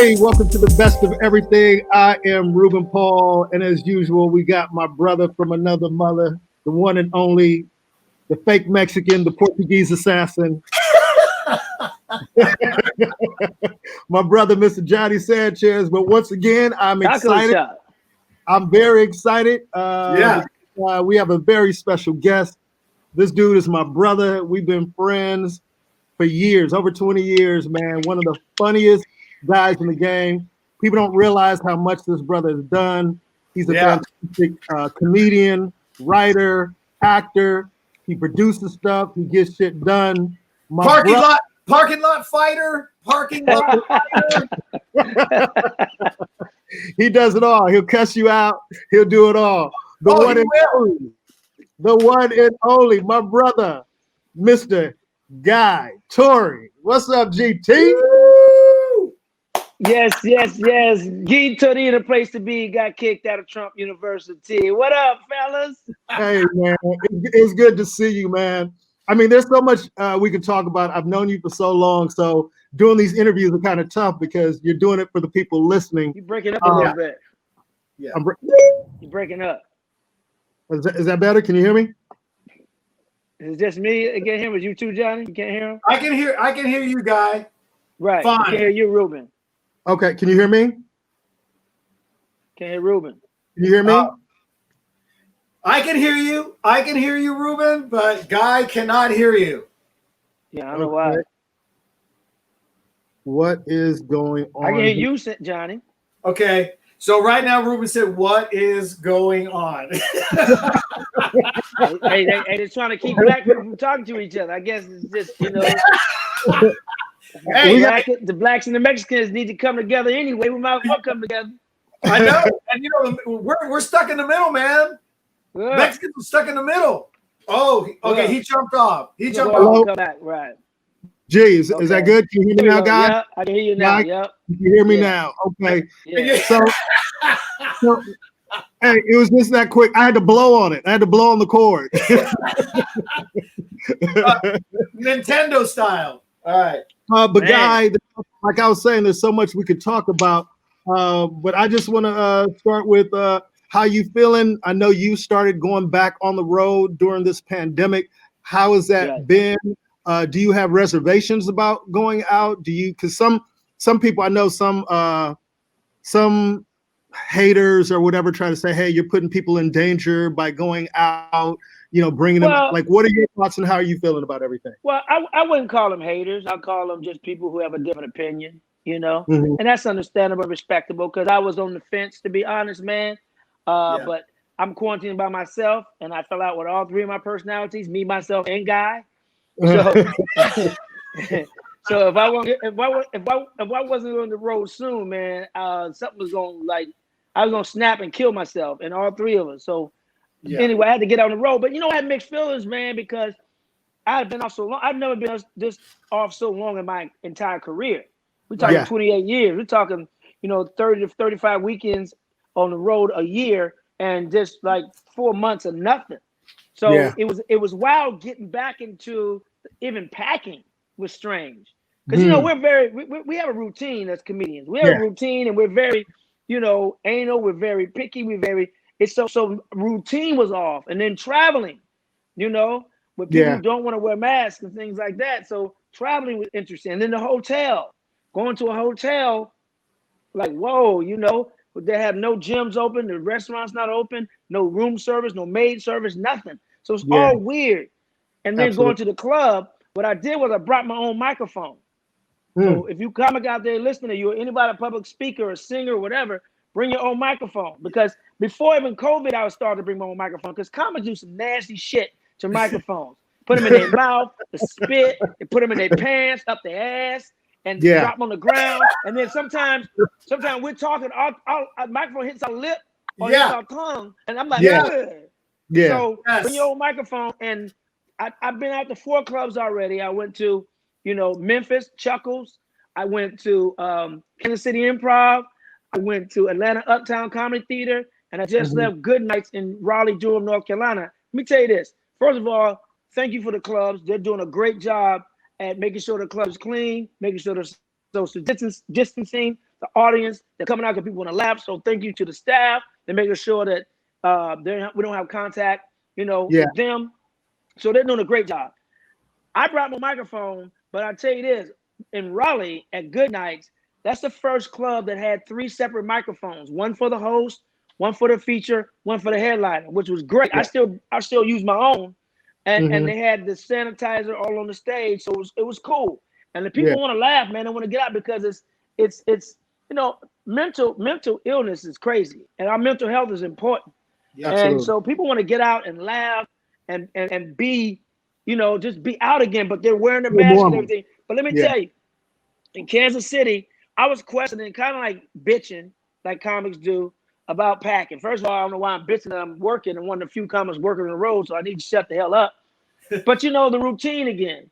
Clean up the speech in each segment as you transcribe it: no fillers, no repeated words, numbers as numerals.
Hey, welcome to the best of everything. I am Ruben Paul, and as usual, we got my brother from another mother, the one and only, the fake Mexican, the Portuguese assassin. My brother, Mr. Johnny Sanchez. But once again, I'm excited. I'm very excited. We have a very special guest. This dude is my brother. We've been friends for years, over 20 years, man. One of the funniest guys in the game. People don't realize how much this brother has done. He's a fantastic comedian, writer, actor. He produces stuff. He gets shit done. Parking lot fighter. He does it all. He'll cuss you out. He'll do it all. The one and only, my brother, Mr. Guy Torry. What's up, GT? Yes. Guy Torry in a place to be. Got kicked out of Trump University. What up, fellas? Hey, man. It's good to see you, man. I mean, there's so much we can talk about. I've known you for so long, so doing these interviews are kind of tough because you're doing it for the people listening. You're breaking up a little bit. Yeah. You're breaking up. Is that better? Can you hear me? Is it just me? I can't hear him. Is you too, Johnny? You can't hear him? I can hear you, Guy. Right. Fine. I can hear you, Ruben. Okay. Can you hear me? Can't hear Ruben. Can you hear me? I can hear you. I can hear you, Ruben, but Guy cannot hear you. Yeah, I don't know why. What is going on? I can hear you, Johnny. Okay. So right now, Ruben said, "What is going on?" hey, they're trying to keep black people from talking to each other. I guess it's just, Hey, the blacks and the Mexicans need to come together anyway. We might as well come together. I know, and we're stuck in the middle, man. Yeah. Mexicans are stuck in the middle. Oh, okay. Yeah. He jumped off. Come back, right? Gee, is that good? Can you hear me now, guys? Yeah, I can hear you now. Yep. You can hear me now. Okay. Yeah. So, hey, it was just that quick. I had to blow on it. I had to blow on the cord. Nintendo style. All right. But Guy, like I was saying, there's so much we could talk about. But I just want to start with how you feeling. I know you started going back on the road during this pandemic. How has that been? Do you have reservations about going out? Because some people, I know some haters or whatever try to say, hey, you're putting people in danger by going out, bringing them. Like, what are your thoughts and how are you feeling about everything? Well, I wouldn't call them haters. I'll call them just people who have a different opinion, and that's understandable and respectable because I was on the fence, to be honest, man. But I'm quarantined by myself and I fell out with all three of my personalities, me, myself, and Guy. So, so if I wasn't on the road soon, man, something was I was gonna snap and kill myself, and all three of us. So anyway, I had to get on the road. But I had mixed feelings, man, because I had been off so long. I've never been this off so long in my entire career. We're talking 28 years. We're talking 30 to 35 weekends on the road a year, and just like 4 months of nothing. So it was wild getting back into even packing was strange because we have a routine as comedians. We have a routine and we're very anal. We're very picky. It's so routine was off, and then traveling, where people don't want to wear masks and things like that. So traveling was interesting, and then the hotel, going to a hotel, like whoa, they have no gyms open, the restaurants not open, no room service, no maid service, nothing. So it's all weird. And then going to the club, what I did was I brought my own microphone. So if you comic out there listening, you or anybody, a public speaker, a singer, or whatever, bring your own microphone. Because before even COVID, I was starting to bring my own microphone because comics do some nasty shit to microphones. Put them in their mouth, the spit, and put them in their pants, up their ass, and drop them on the ground. And then sometimes we're talking, our microphone hits our lip or hits our tongue, and I'm like, So bring your own microphone. And I've been out to 4 clubs already. I went to, Memphis, Chuckles. I went to Kansas City Improv. I went to Atlanta Uptown Comedy Theater. And I just left Good Nights in Raleigh-Durham, North Carolina. Let me tell you this. First of all, thank you for the clubs. They're doing a great job at making sure the club's clean, making sure there's social distancing, the audience. They're coming out because people want to laugh. So thank you to the staff. They're making sure that we don't have contact, with them. So they're doing a great job. I brought my microphone, but I tell you this, in Raleigh at Good Nights, that's the first club that had 3 separate microphones, one for the host, one for the feature, one for the headliner, which was great. I still use my own, and they had the sanitizer all on the stage, so it was cool. And the people want to laugh, man. They want to get out because it's mental illness is crazy, and our mental health is important. Yeah, and so people want to get out and laugh and be, just be out again, but they're wearing their mask and everything. But let me tell you, in Kansas City, I was questioning, kind of like bitching, like comics do, about packing. First of all, I don't know why I'm bitching that I'm working and one of the few comics working on the road, so I need to shut the hell up. But the routine again.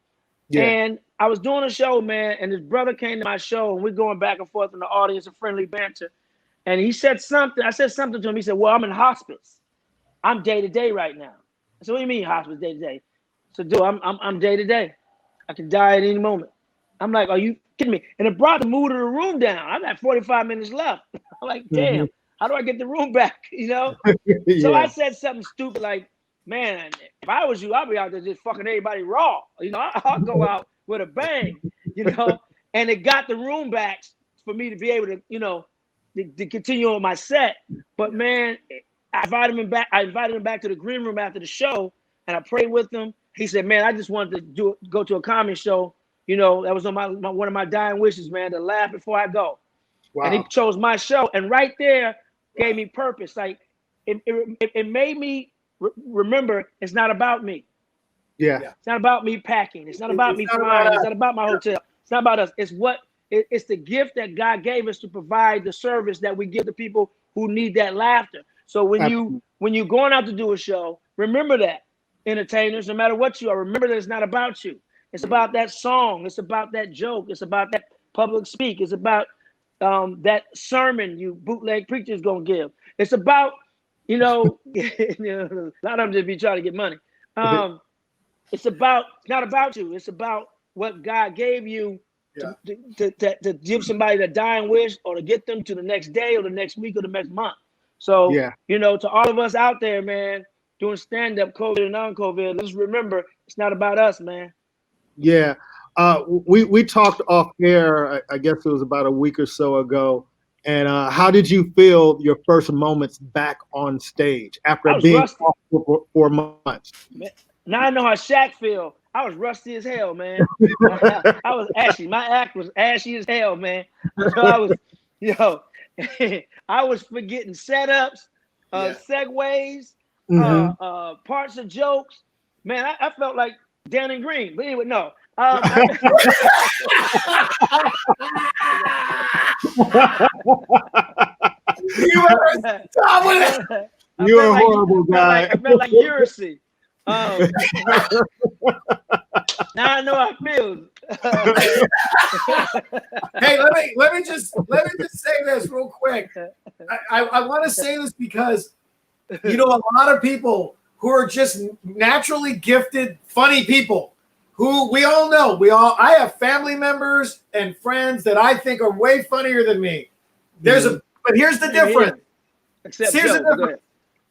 Yeah. And I was doing a show, man, and his brother came to my show, and we're going back and forth in the audience, a friendly banter. And he said something. I said something to him. He said, well, I'm in hospice. I'm day-to-day right now. I said, what do you mean hospice day-to-day? So, dude, I'm day-to-day. I can die at any moment. I'm like, are you kidding me? And it brought the mood of the room down. I've got 45 minutes left. I'm like, damn, how do I get the room back? So I said something stupid like, man, if I was you, I'd be out there just fucking everybody raw. I'll go out with a bang, and it got the room back for me to be able to, to continue on my set. But man, I invited him back to the green room after the show, and I prayed with him. He said, man, I just wanted to go to a comedy show. That was on one of my dying wishes, man, to laugh before I go. Wow. And he chose my show. And right there gave me purpose. Like, it made me remember it's not about me. Yeah. It's not about me packing. It's not about me flying. It's not about my hotel. It's not about us. It's the gift that God gave us to provide the service that we give to people who need that laughter. So when you're going out to do a show, remember that, entertainers, no matter what you are, remember that it's not about you. It's about that song. It's about that joke. It's about that public speak. It's about that sermon you bootleg preachers gonna give. It's about, a lot of them just be trying to get money. It's not about you. It's about what God gave you to give somebody the dying wish or to get them to the next day or the next week or the next month. So, to all of us out there, man, doing stand-up, COVID and non-COVID, let's remember it's not about us, man. Yeah. We talked off air, I guess it was about a week or so ago. And how did you feel your first moments back on stage after being off for 4 months? Now I know how Shaq feel. I was rusty as hell, man. I was ashy. My act was ashy as hell, man. So I was forgetting setups, segues, parts of jokes. Man, I felt like Dan and Green. But anyway, no. You are a horrible guy. I felt like Ursi. Now I know how it feels. Hey, let me just say this real quick. I want to say this because a lot of people who are just naturally gifted, funny people who we all know. I have family members and friends that I think are way funnier than me. But here's the difference.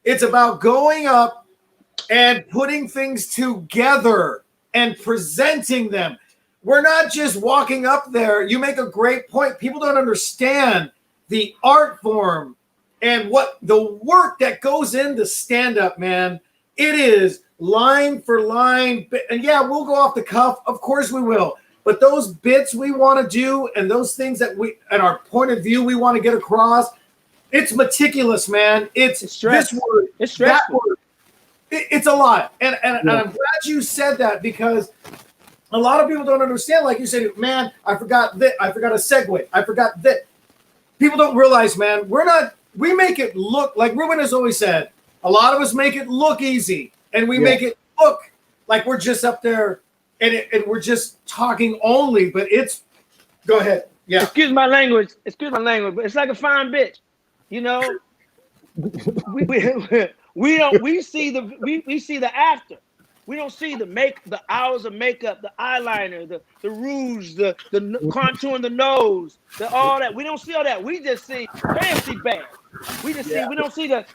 It's about going up and putting things together and presenting them. We're not just walking up there. You make a great point. People don't understand the art form and what the work that goes into stand-up, man. It is line for line. And we'll go off the cuff. Of course we will. But those bits we want to do and those things that and our point of view we want to get across, it's meticulous, man. It's this word, it's stressful. That word. It's a lot. And I'm glad you said that because a lot of people don't understand. Like you said, man, I forgot that. I forgot a segue. I forgot that. People don't realize, man, we make it look, like Ruben has always said, a lot of us make it look easy. And we make it look like we're just up there and we're just talking only. But go ahead. Yeah. Excuse my language. But it's like a fine bitch. We see the after. We don't see the hours of makeup, the eyeliner, the rouge, the contouring the nose, all that. We don't see all that. We just see fancy bag. We just see. We don't see the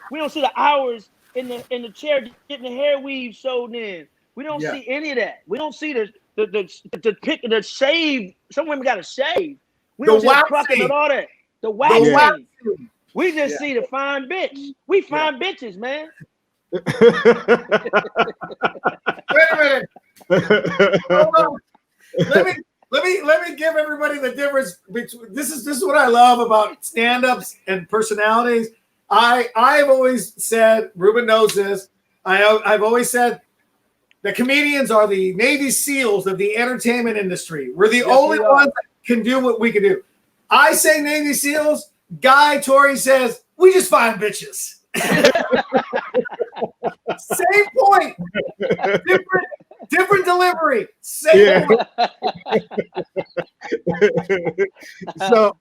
hours in the chair getting the hair weave sewed in. We don't see any of that. We don't see the shave. Some women got to shave. We don't see the plucking and all that. The waxing. We just see the fine bitch. We fine bitches, man. Wait a minute. Hold on. Let me give everybody the difference between this is what I love about stand-ups and personalities. I've always said, Ruben knows this. I've always said the comedians are the Navy SEALs of the entertainment industry. We're the only ones that can do what we can do. I say Navy SEAls. Guy Torry says we just find bitches. Same point, different delivery. Same point. So,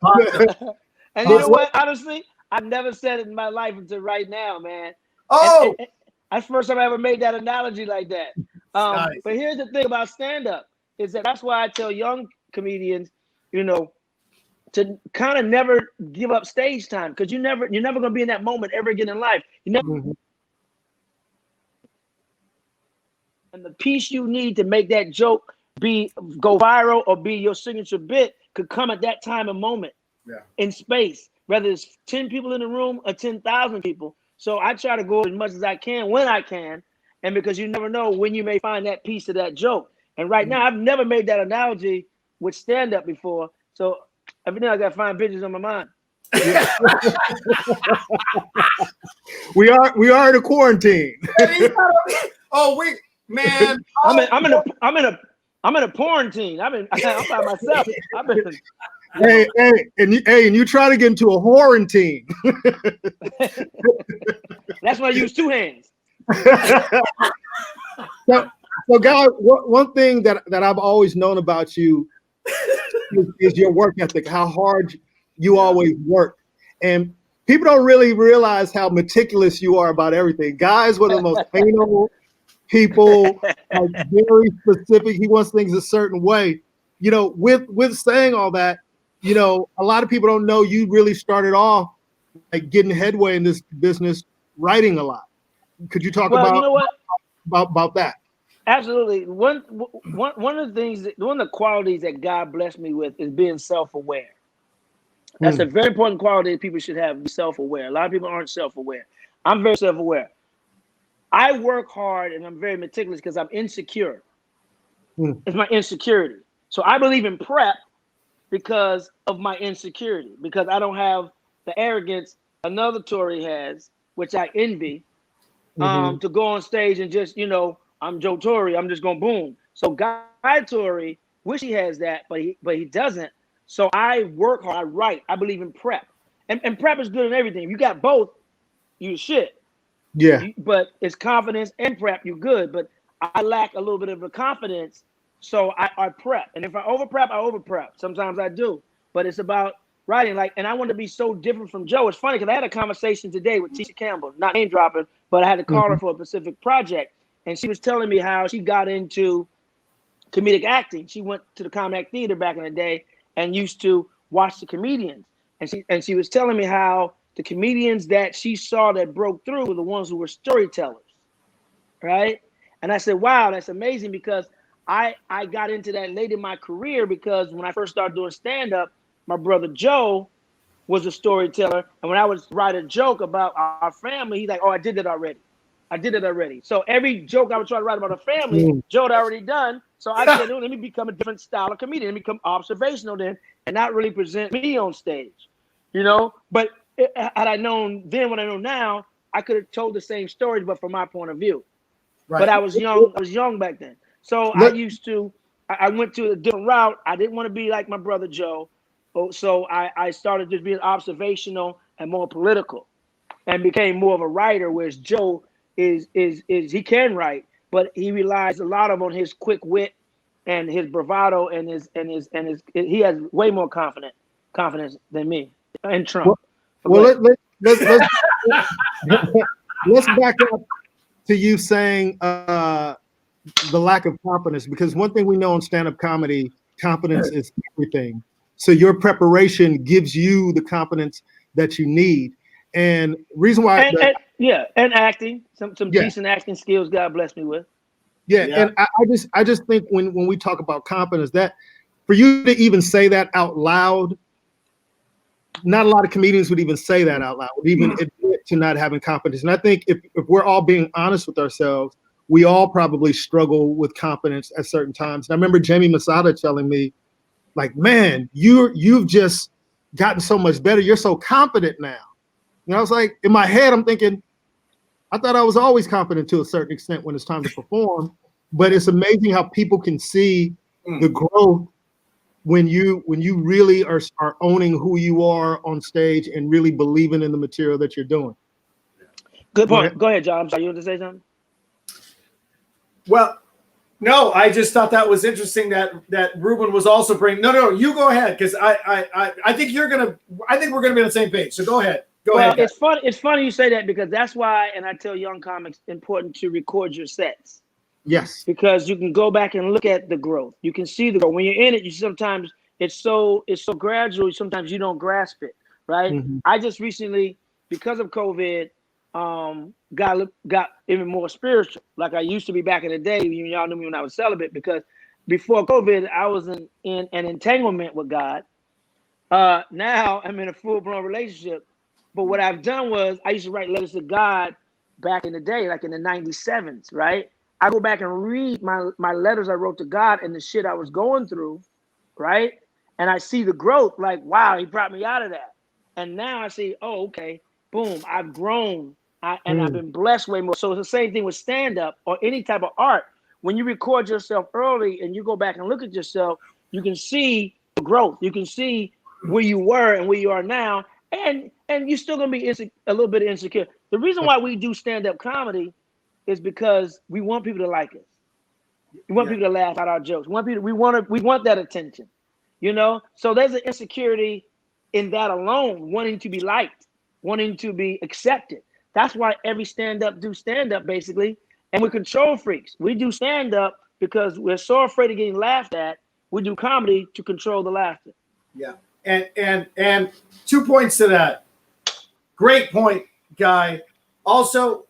and you know what? Honestly, I've never said it in my life until right now, man. Oh, and that's the first time I ever made that analogy like that. Nice. But here's the thing about stand-up is that's why I tell young comedians, to kind of never give up stage time, because you're never gonna be in that moment ever again in life. You never. And the piece you need to make that joke go viral or be your signature bit could come at that time and moment in space, whether it's 10 people in the room or 10,000 people. So I try to go as much as I can when I can, and because you never know when you may find that piece of that joke. And right now, I've never made that analogy with stand-up before, so every day I got to find bitches on my mind. we are in a quarantine. Man, I'm in a quarantine. I'm by myself. And you try to get into a quarantine. That's why I use two hands. So Guy, one thing that I've always known about you is your work ethic, how hard you always work. And people don't really realize how meticulous you are about everything. Guy's one of the most anal people, very specific. He wants things a certain way. With saying all that, a lot of people don't know you really started off like getting headway in this business, writing a lot. Could you talk about that? Absolutely. One of the qualities that God blessed me with is being self-aware. That's a very important quality that people should have, be self-aware. A lot of people aren't self-aware. I'm very self-aware. I work hard and I'm very meticulous because I'm insecure. It's my insecurity. So I believe in prep because of my insecurity, because I don't have the arrogance another Tory has, which I envy, to go on stage and just, I'm Joe Torry, I'm just going boom. So Guy Torry, wish he has that, but he doesn't. So I work hard, I write, I believe in prep. And prep is good in everything. If you got both, you shit. Yeah. But it's confidence and prep, you're good. But I lack a little bit of the confidence, so I prep. And if I over prep. Sometimes I do. But it's about writing. And I want to be so different from Joe. It's funny because I had a conversation today with Tisha Campbell, not name dropping, but I had to call her for a specific project. And she was telling me how she got into comedic acting. She went to the Comedy Theater back in the day and used to watch the comedians. And she was telling me how the comedians that she saw that broke through were the ones who were storytellers, right? And I said, wow, that's amazing, because I got into that late in my career, because when I first started doing stand-up, my brother Joe was a storyteller. And when I would write a joke about our family, he's like, oh, I did it already. So every joke I would try to write about a family, Joe had already done. So I said, let me become a different style of comedian, let me become observational then, and not really present me on stage, But had I known then what I know now, I could have told the same stories, but from my point of view. Right. But I was young back then. So I went to a different route. I didn't want to be like my brother Joe. So I started just being observational and more political, and became more of a writer, whereas Joe is he can write, but he relies a lot on his quick wit and his bravado and his he has way more confidence than me and Trump. Let's back up to you saying the lack of confidence, because one thing we know in stand-up comedy, confidence is everything. So your preparation gives you the confidence that you need. And reason why, and acting, some decent acting skills God blessed me with. And I just think when we talk about confidence, that for you to even say that out loud, not a lot of comedians would even say that out loud, would even admit to not having confidence. And I think if we're all being honest with ourselves, we all probably struggle with confidence at certain times. And I remember Jamie Masada telling me, like, man, you've just gotten so much better. You're so confident now. And I was like, in my head, I'm thinking, I thought I was always confident to a certain extent when it's time to perform. But it's amazing how people can see the growth when you really are owning who you are on stage and really believing in the material that you're doing. Good point. Go ahead, John. I'm sorry, you want to say something? Well, no, I just thought that was interesting that Ruben was also bringing. No, you go ahead, because I think we're gonna be on the same page. So go ahead. Go ahead. It's funny. It's funny you say that, because that's why, and I tell young comics, important to record your sets. Yes. Because you can go back and look at the growth. You can see the growth. When you're in it, you sometimes it's so gradual. Sometimes you don't grasp it, right? Mm-hmm. I just recently, because of COVID, got even more spiritual, like I used to be back in the day. Y'all knew me when I was celibate, because before COVID, I was in an entanglement with God. Now I'm in a full-blown relationship. But what I've done was, I used to write letters to God back in the day, like in the 97s, right? I go back and read my letters I wrote to God and the shit I was going through, right? And I see the growth, like, wow, he brought me out of that. And now I see, oh, okay, boom, I've grown. And I've been blessed way more. So it's the same thing with stand-up or any type of art. When you record yourself early and you go back and look at yourself, you can see the growth. You can see where you were and where you are now. And you're still going to be a little bit insecure. The reason why we do stand-up comedy is because we want people to like us. We want people to laugh at our jokes. We want that attention, you know? So there's an insecurity in that alone, wanting to be liked, wanting to be accepted. That's why every stand-up do stand-up, basically. And we're control freaks. We do stand-up because we're so afraid of getting laughed at. We do comedy to control the laughter. Yeah. And 2 points to that. Great point, Guy. Also,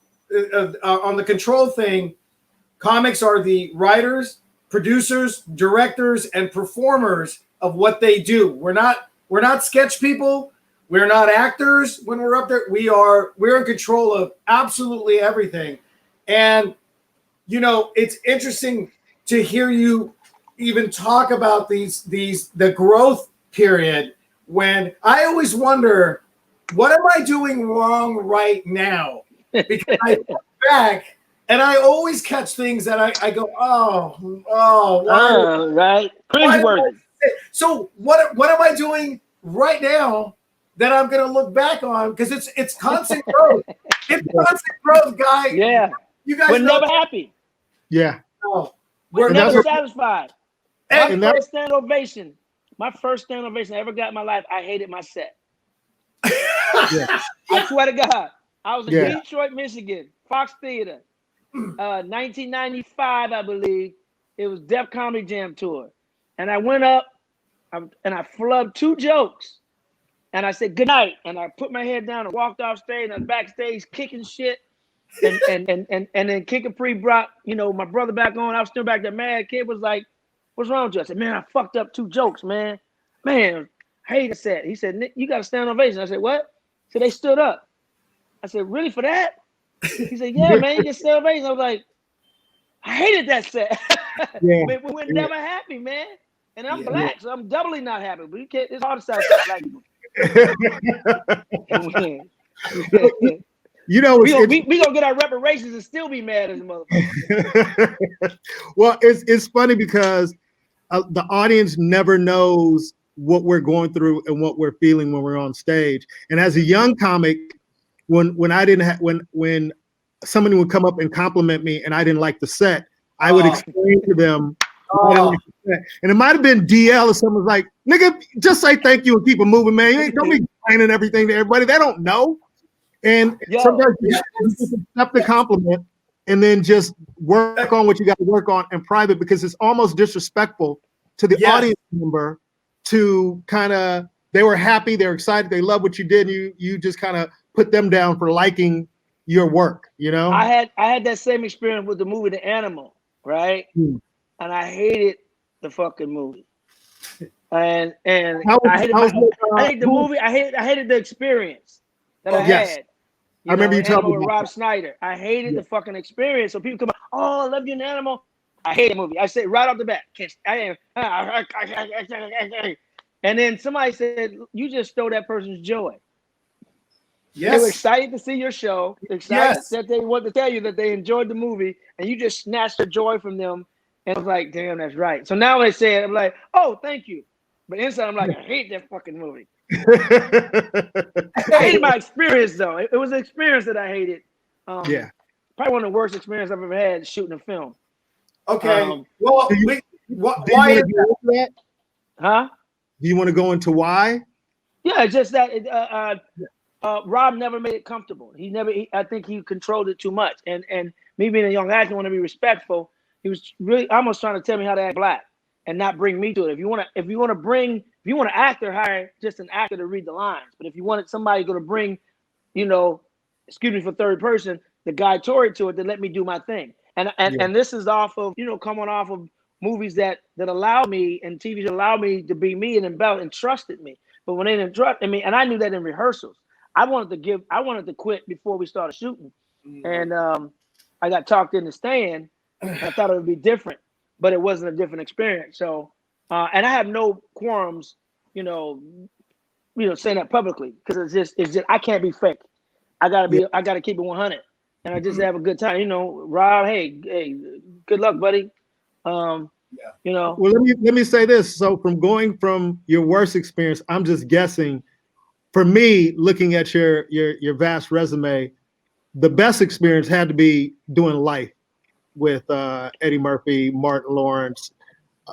on the control thing, comics are the writers, producers, directors, and performers of what they do. We're not sketch people. We're not actors when we're up there. We're in control of absolutely everything. And, you know, it's interesting to hear you even talk about the growth period, when I always wonder, what am I doing wrong right now? Because I look back and I always catch things that I go, why? Right. Cringeworthy. So what am I doing right now that I'm going to look back on? Because it's constant growth. It's constant growth, Guy. Yeah. You guys we're never happy. Yeah. No. We're never satisfied. My first stand ovation I ever got in my life, I hated my set. I swear to God. I was in Detroit, Michigan, Fox Theater, 1995, I believe. It was Def Comedy Jam Tour. And I went up and I flubbed 2 jokes. And I said, good night. And I put my head down and walked off stage, and I was backstage kicking shit. And then Kid Capri brought, you know, my brother back on. I was still back there mad. Kid was like, what's wrong with you? I said, man, I fucked up 2 jokes, man. Man, I hate the set. He said, Nick, you got to stand ovation. I said, what? He said, they stood up. I said, really, for that? He said, yeah, man, you get stand ovation. I was like, I hated that set. We were never happy, man. And I'm black, so I'm doubly not happy. But you can't, it's hard to satisfy black people. You know, we gonna get our reparations and still be mad as a motherfucker. Well, it's funny because the audience never knows what we're going through and what we're feeling when we're on stage. And as a young comic, when I didn't when somebody would come up and compliment me and I didn't like the set, I would explain to them. And it might have been DL or someone's like, nigga, just say thank you and keep it moving, man. Don't be explaining everything to everybody. They don't know. And sometimes you just accept the compliment and then just work on what you got to work on in private, because it's almost disrespectful to the audience member to kind of, they were happy, they're excited, they love what you did, and you just kind of put them down for liking your work, you know? I had that same experience with the movie The Animal, right? And I hated the fucking movie. And I hated the movie. I hated the experience that I had. I remember you talking about with Rob Schneider. I hated the fucking experience. So people come, oh, I love you, An Animal. I hate the movie. I said right off the bat, and then somebody said, you just stole that person's joy. Yes. They were excited to see your show, excited that they want to tell you that they enjoyed the movie, and you just snatched the joy from them. And I was like, damn, that's right. So now they say it, I'm like, oh, thank you. But inside, I'm like, I hate that fucking movie. I hated my experience, though. It was an experience that I hated. Probably one of the worst experiences I've ever had shooting a film. Okay. Well, why is that? Huh? Do you want to go into why? Yeah, it's just that Rob never made it comfortable. I think he controlled it too much. And me being a young actor, want to be respectful. He was really almost trying to tell me how to act black and not bring me to it. If you want to actor, hire just an actor to read the lines. But if you wanted somebody going to bring, excuse me for third person, the Guy Torry to it, then let me do my thing. And this is off of, coming off of movies that allow me and TV allow me to be me and embellish and trusted me. But when they didn't trust me, and I knew that in rehearsals, I wanted to quit before we started shooting. And I got talked into staying. I thought it would be different, but it wasn't a different experience. So, and I have no quorums, saying that publicly, because it's just I can't be fake. I gotta keep it 100, and I just have a good time. Rob, hey, good luck, buddy. Well, let me say this. So from going from your worst experience, I'm just guessing. For me, looking at your vast resume, the best experience had to be doing Life with Eddie Murphy, Martin Lawrence,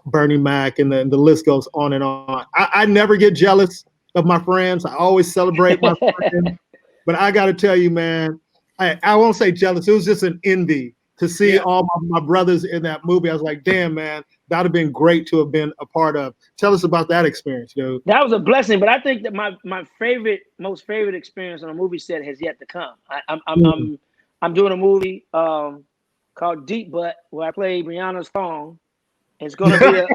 Bernie Mac, and the list goes on and on. I never get jealous of my friends. I always celebrate my friends. But I got to tell you, man, I won't say jealous. It was just an envy to see all my brothers in that movie. I was like, damn, man, that would have been great to have been a part of. Tell us about that experience, dude. That was a blessing, but I think that my most favorite experience on a movie set has yet to come. I'm doing a movie called Deep Butt, where I play Brianna's thong. It's gonna be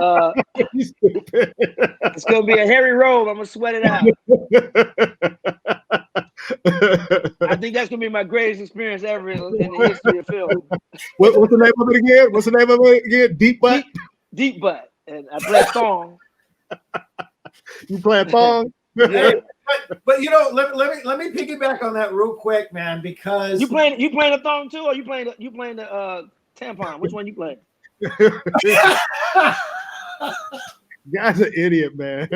it's gonna be a hairy robe. I'm gonna sweat it out. I think that's gonna be my greatest experience ever in the history of film. What's the name of it again? Deep Butt? Deep Butt. And I play thong. You play a thong? Yeah. But let me piggyback on that real quick, man, because you playing a thong too, or you playing the tampon? Which one you playing? Guy's an idiot, man.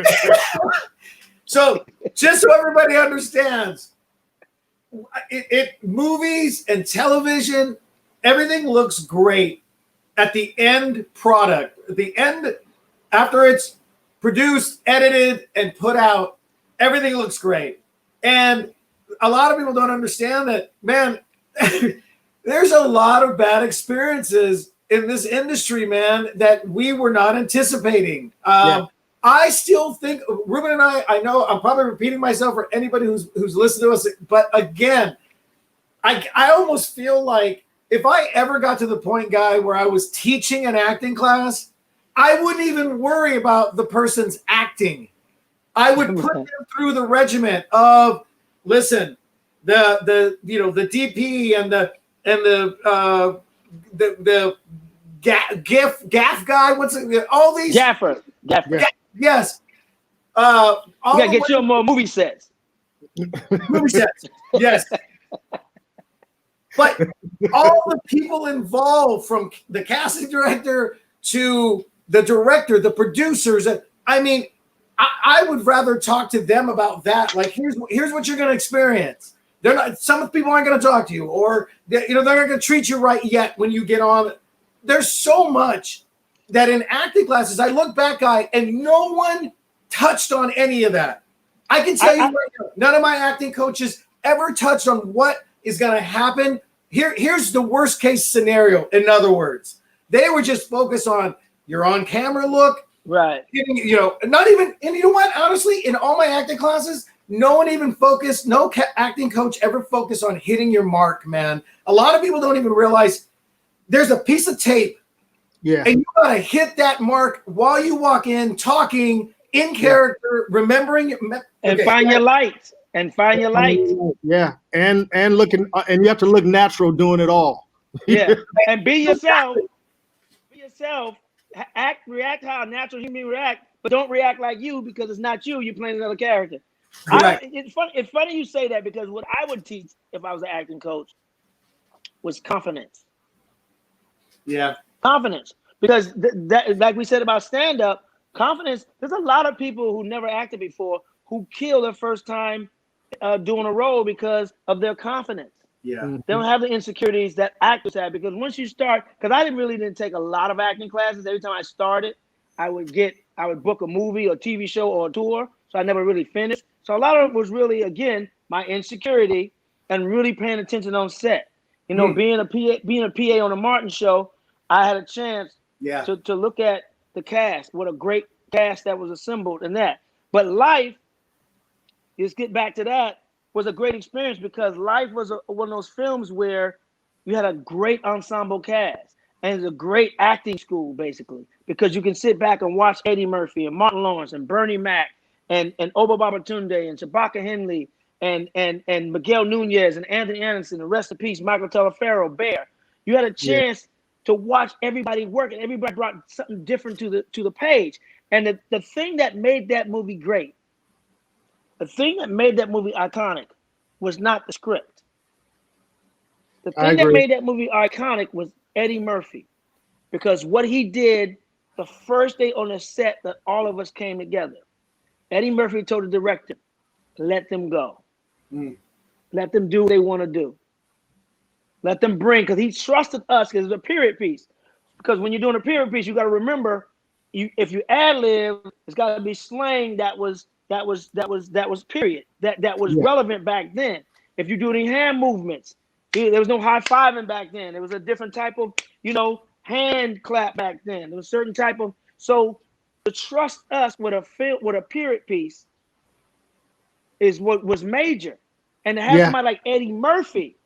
So just so everybody understands, movies and television, everything looks great at the end product. At the end, after it's produced, edited, and put out, everything looks great. And a lot of people don't understand that, man. There's a lot of bad experiences in this industry, man, that we were not anticipating. I still think Ruben and I know I'm probably repeating myself for anybody who's listened to us, but again, I almost feel like if I ever got to the point, Guy, where I was teaching an acting class, I wouldn't even worry about the person's acting. I would put them through the regiment of, listen, the DP and the gaff guy. What's it? All these Gaffer. Yes. You gotta get you more movie sets. Movie sets. Yes. But all the people involved, from the casting director to the director, the producers, I mean, I would rather talk to them about that. Like, here's what you're going to experience. They're not. Some people aren't going to talk to you, or they're not going to treat you right yet when you get on. There's so much that in acting classes, I look back, Guy, and no one touched on any of that. I can tell you right now, none of my acting coaches ever touched on what is going to happen here's the worst case scenario. In other words, they were just focused on your on camera look, right? Not even. And you know what? Honestly, in all my acting classes, no one even focused. No acting coach ever focused on hitting your mark, man. A lot of people don't even realize there's a piece of tape. Yeah. And you gotta hit that mark while you walk in, talking in character, remembering and find your lights. And find your lights. Yeah, and looking, and you have to look natural doing it all. Yeah, and be yourself. Be yourself. React how a natural human being react, but don't react like you because it's not you. You're playing another character. Right. It's funny you say that because what I would teach if I was an acting coach was confidence. Yeah. Confidence. Because that like we said about stand-up, confidence, there's a lot of people who never acted before who kill their first time doing a role because of their confidence. Yeah. Mm-hmm. They don't have the insecurities that actors have because once you start, because I didn't take a lot of acting classes. Every time I started, I would book a movie or TV show or a tour. So I never really finished. So a lot of it was really, again, my insecurity and really paying attention on set. Being a PA on the Martin show, I had a chance to look at the cast, what a great cast that was assembled and that. But Life, let's get back to that, was a great experience because Life was one of those films where you had a great ensemble cast and it's a great acting school, basically, because you can sit back and watch Eddie Murphy and Martin Lawrence and Bernie Mac and Oba Babatunde and Shabaka Henley and Miguel Nunez and Anthony Anderson and rest in peace, Michael Teleferro, Bear. You had a chance to watch everybody work and everybody brought something different to the page. And the thing that made that movie great, the thing that made that movie iconic was not the script. The thing that made that movie iconic was Eddie Murphy, because what he did the first day on the set that all of us came together, Eddie Murphy told the director, let them go. Let them do what they want to do. Let them bring, because he trusted us because it's a period piece. Because when you're doing a period piece, you got to remember, if you ad lib, it's got to be slang that was period, that was relevant back then. If you're doing hand movements, there was no high fiving back then. There was a different type of hand clap back then. There was a certain type of, so to trust us with a period piece is what was major. And to have somebody like Eddie Murphy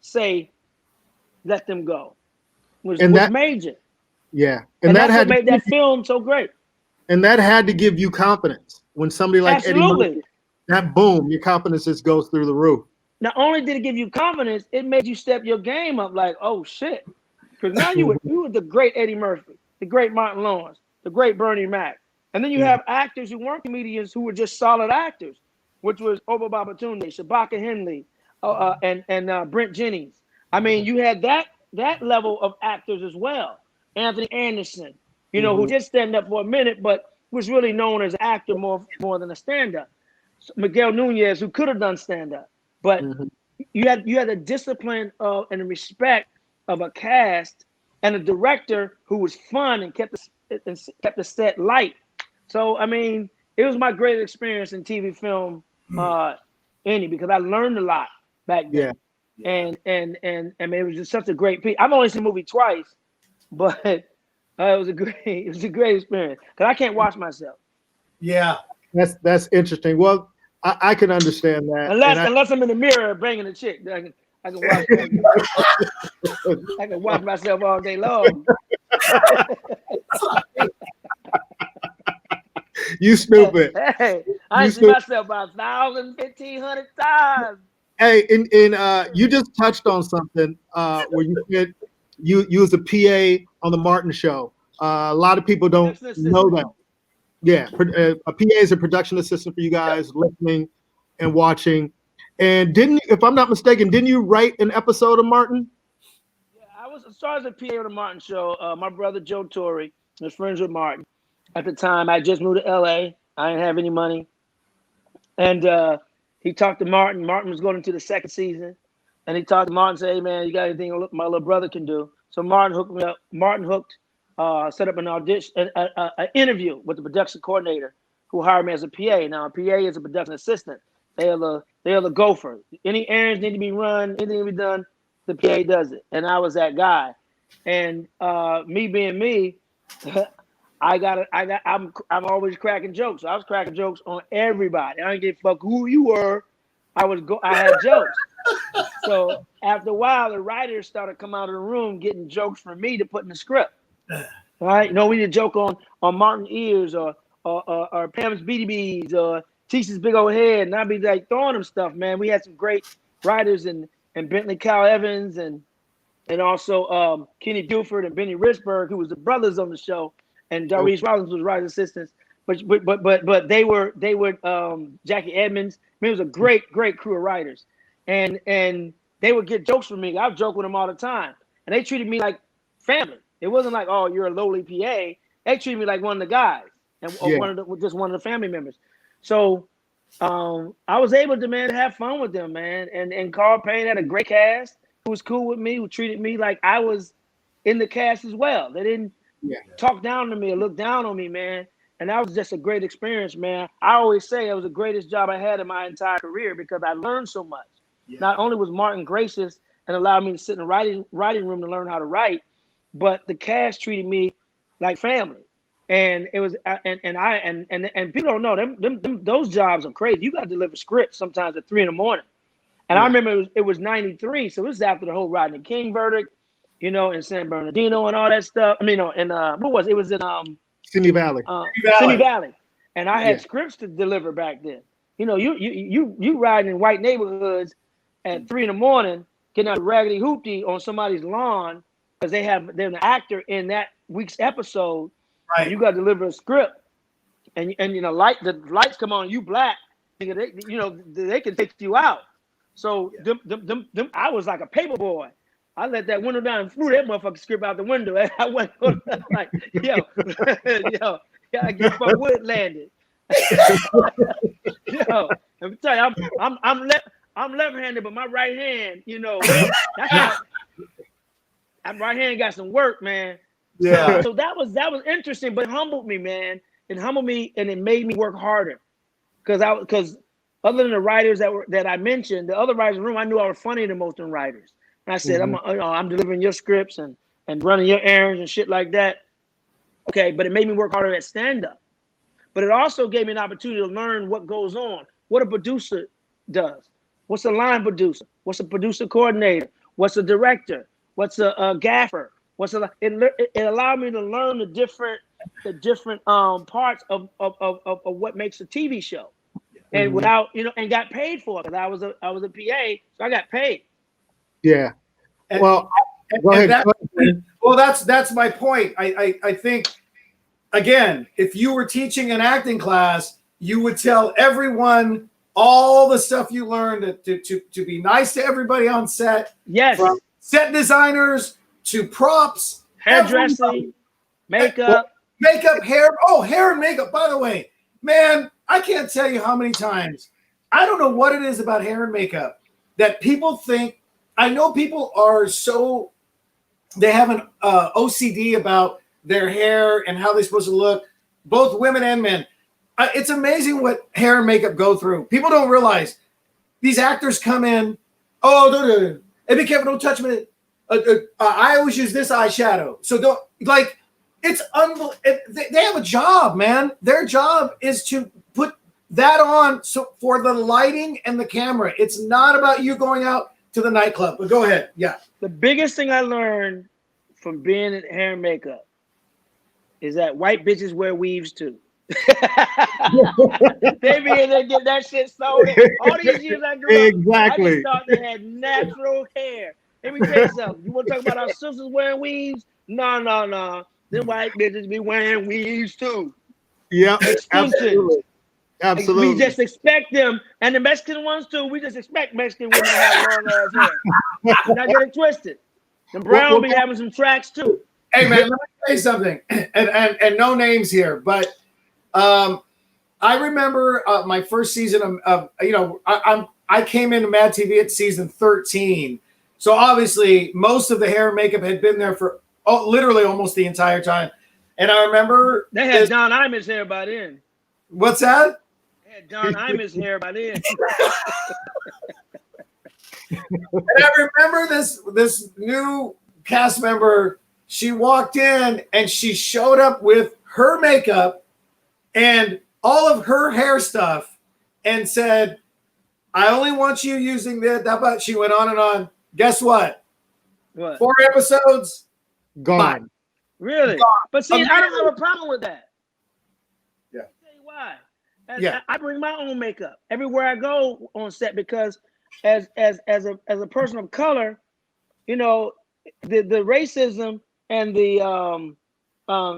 say, let them go was major. Yeah. And that's what made that film so great. And that had to give you confidence when somebody like Eddie Murphy, that boom, your confidence just goes through the roof. Not only did it give you confidence, it made you step your game up like, oh shit. Because now you were the great Eddie Murphy, the great Martin Lawrence, the great Bernie Mac. And then you have actors who weren't comedians who were just solid actors, which was Oba Babatunde, Shabaka Henley, and Brent Jennings. I mean, you had that level of actors as well. Anthony Anderson, who did stand up for a minute, but was really known as an actor more than a stand-up. So Miguel Nunez, who could have done stand-up. But you had the discipline and the respect of a cast and a director who was fun and kept the set light. So I mean, it was my great experience in TV film, because I learned a lot back then. And it was just such a great piece. I've only seen the movie twice, but it was a great experience because I can't watch myself. Yeah, that's interesting. Well, I can understand that. Unless I'm in the mirror banging a chick, I can watch. I can watch myself all day long. You stupid. Hey, I see myself about 1,000, 1,500 times. Hey, and you just touched on something where you said you was a PA on the Martin show. A lot of people don't know that. Yeah, a PA is a production assistant for you guys listening and watching. And if I'm not mistaken, didn't you write an episode of Martin? Yeah, I started as a PA on the Martin show. My brother Joe Torry was friends with Martin. At the time, I just moved to LA. I didn't have any money. And he talked to Martin. Martin was going into the second season. And he talked to Martin and said, hey, man, you got anything my little brother can do? So Martin hooked me up. Set up an audition, an interview with the production coordinator who hired me as a PA. Now, a PA is a production assistant. They are the gopher. Any errands need to be run, anything to be done, the PA does it. And I was that guy. And me being me, I'm always cracking jokes. So I was cracking jokes on everybody. I didn't give a fuck who you were. I had jokes. So after a while, the writers started coming out of the room getting jokes from me to put in the script. Right? We need a joke on Martin Ears or Pam's BDBs or Tisha's big old head, and I'd be like throwing them stuff, man. We had some great writers and Bentley Kyle Evans and also Kenny Buford and Benny Richburg, who was the brothers on the show, and Darius Rollins was writer assistants. But they were Jackie Edmonds. I mean, it was a great crew of writers, and they would get jokes from me. I would joke with them all the time, and they treated me like family. It wasn't like, oh, you're a lowly PA. They treated me like one of the guys and one of the family members. So I was able to, man, have fun with them, man. And Carl Payne had a great cast who was cool with me, who treated me like I was in the cast as well. They didn't talk down to me or look down on me, man. And that was just a great experience, man. I always say it was the greatest job I had in my entire career because I learned so much. Yeah. Not only was Martin gracious and allowed me to sit in the writing room to learn how to write, but the cast treated me like family. And it was and people don't know them those jobs are crazy. You got to deliver scripts sometimes at 3 a.m. And I remember it was 93, so it was after the whole Rodney King verdict, in San Bernardino and all that stuff. I mean, what was it? It was in Simi Valley. Simi Valley. And I had scripts to deliver back then. You riding in white neighborhoods at 3 a.m, getting out of raggedy hoopty on somebody's lawn because they're an actor in that week's episode. Right. You got to deliver a script, and the lights come on. You black, they can take you out. So them, I was like a paper boy. I let that window down and threw that motherfucking script out the window. And I went like, yo, I get my wood landed. Let me tell you, I'm left-handed, but my right hand, that's how. My right hand got some work, man. Yeah. So that was interesting, but it humbled me, man. It humbled me, and it made me work harder. Because other than the writers that I mentioned, the other writers in the room, I knew I was funnier than most of the writers. And I said, I'm delivering your scripts and running your errands and shit like that. Okay, but it made me work harder at stand-up. But it also gave me an opportunity to learn what goes on, what a producer does. What's a line producer? What's a producer coordinator? What's a director? What's a gaffer? It allowed me to learn the different parts of what makes a TV show, and without and got paid for it because I was a PA, so I got paid. Yeah. Well, that's my point. I think again, if you were teaching an acting class, you would tell everyone all the stuff you learned to be nice to everybody on set. Yes. From set designers to props, hairdressing, makeup, hair. Oh, hair and makeup. By the way, man, I can't tell you how many times. I don't know what it is about hair and makeup that people think. I know people are they have an OCD about their hair and how they're supposed to look, both women and men. It's amazing what hair and makeup go through. People don't realize these actors come in. Oh, don't. Hey, be careful! Don't touch me. I always use this eyeshadow, so don't like. It's unbelievable. They have a job, man. Their job is to put that on for the lighting and the camera. It's not about you going out to the nightclub. But go ahead. Yeah. The biggest thing I learned from being in hair and makeup is that white bitches wear weaves too. They be in there get that shit sold. All these years I grew up, exactly. I just thought they had natural hair. Let me tell you something. You want to talk about our sisters wearing weaves? No. Them white bitches be wearing weaves too. Yeah, absolutely. We just expect them, and the Mexican ones too. We just expect Mexican women to have long ass hair. Not get it twisted. The brown be having some tracks too. Hey man, let me tell you something, and no names here, but I remember my first season of I came into Mad TV at season 13, so obviously most of the hair and makeup had been there for literally almost the entire time, and I remember they had Don Imus hair by then. What's that? They had Don Imus hair by then. And I remember this new cast member. She walked in and she showed up with her makeup and all of her hair stuff and said, I only want you using that. But she went on and on. Guess what? What? 4 episodes. Gone. Bye. Really? Gone. But see, I don't have a problem with that. Yeah. I'll tell you why. Yeah. I bring my own makeup everywhere I go on set because as a person of color, you know, the racism and the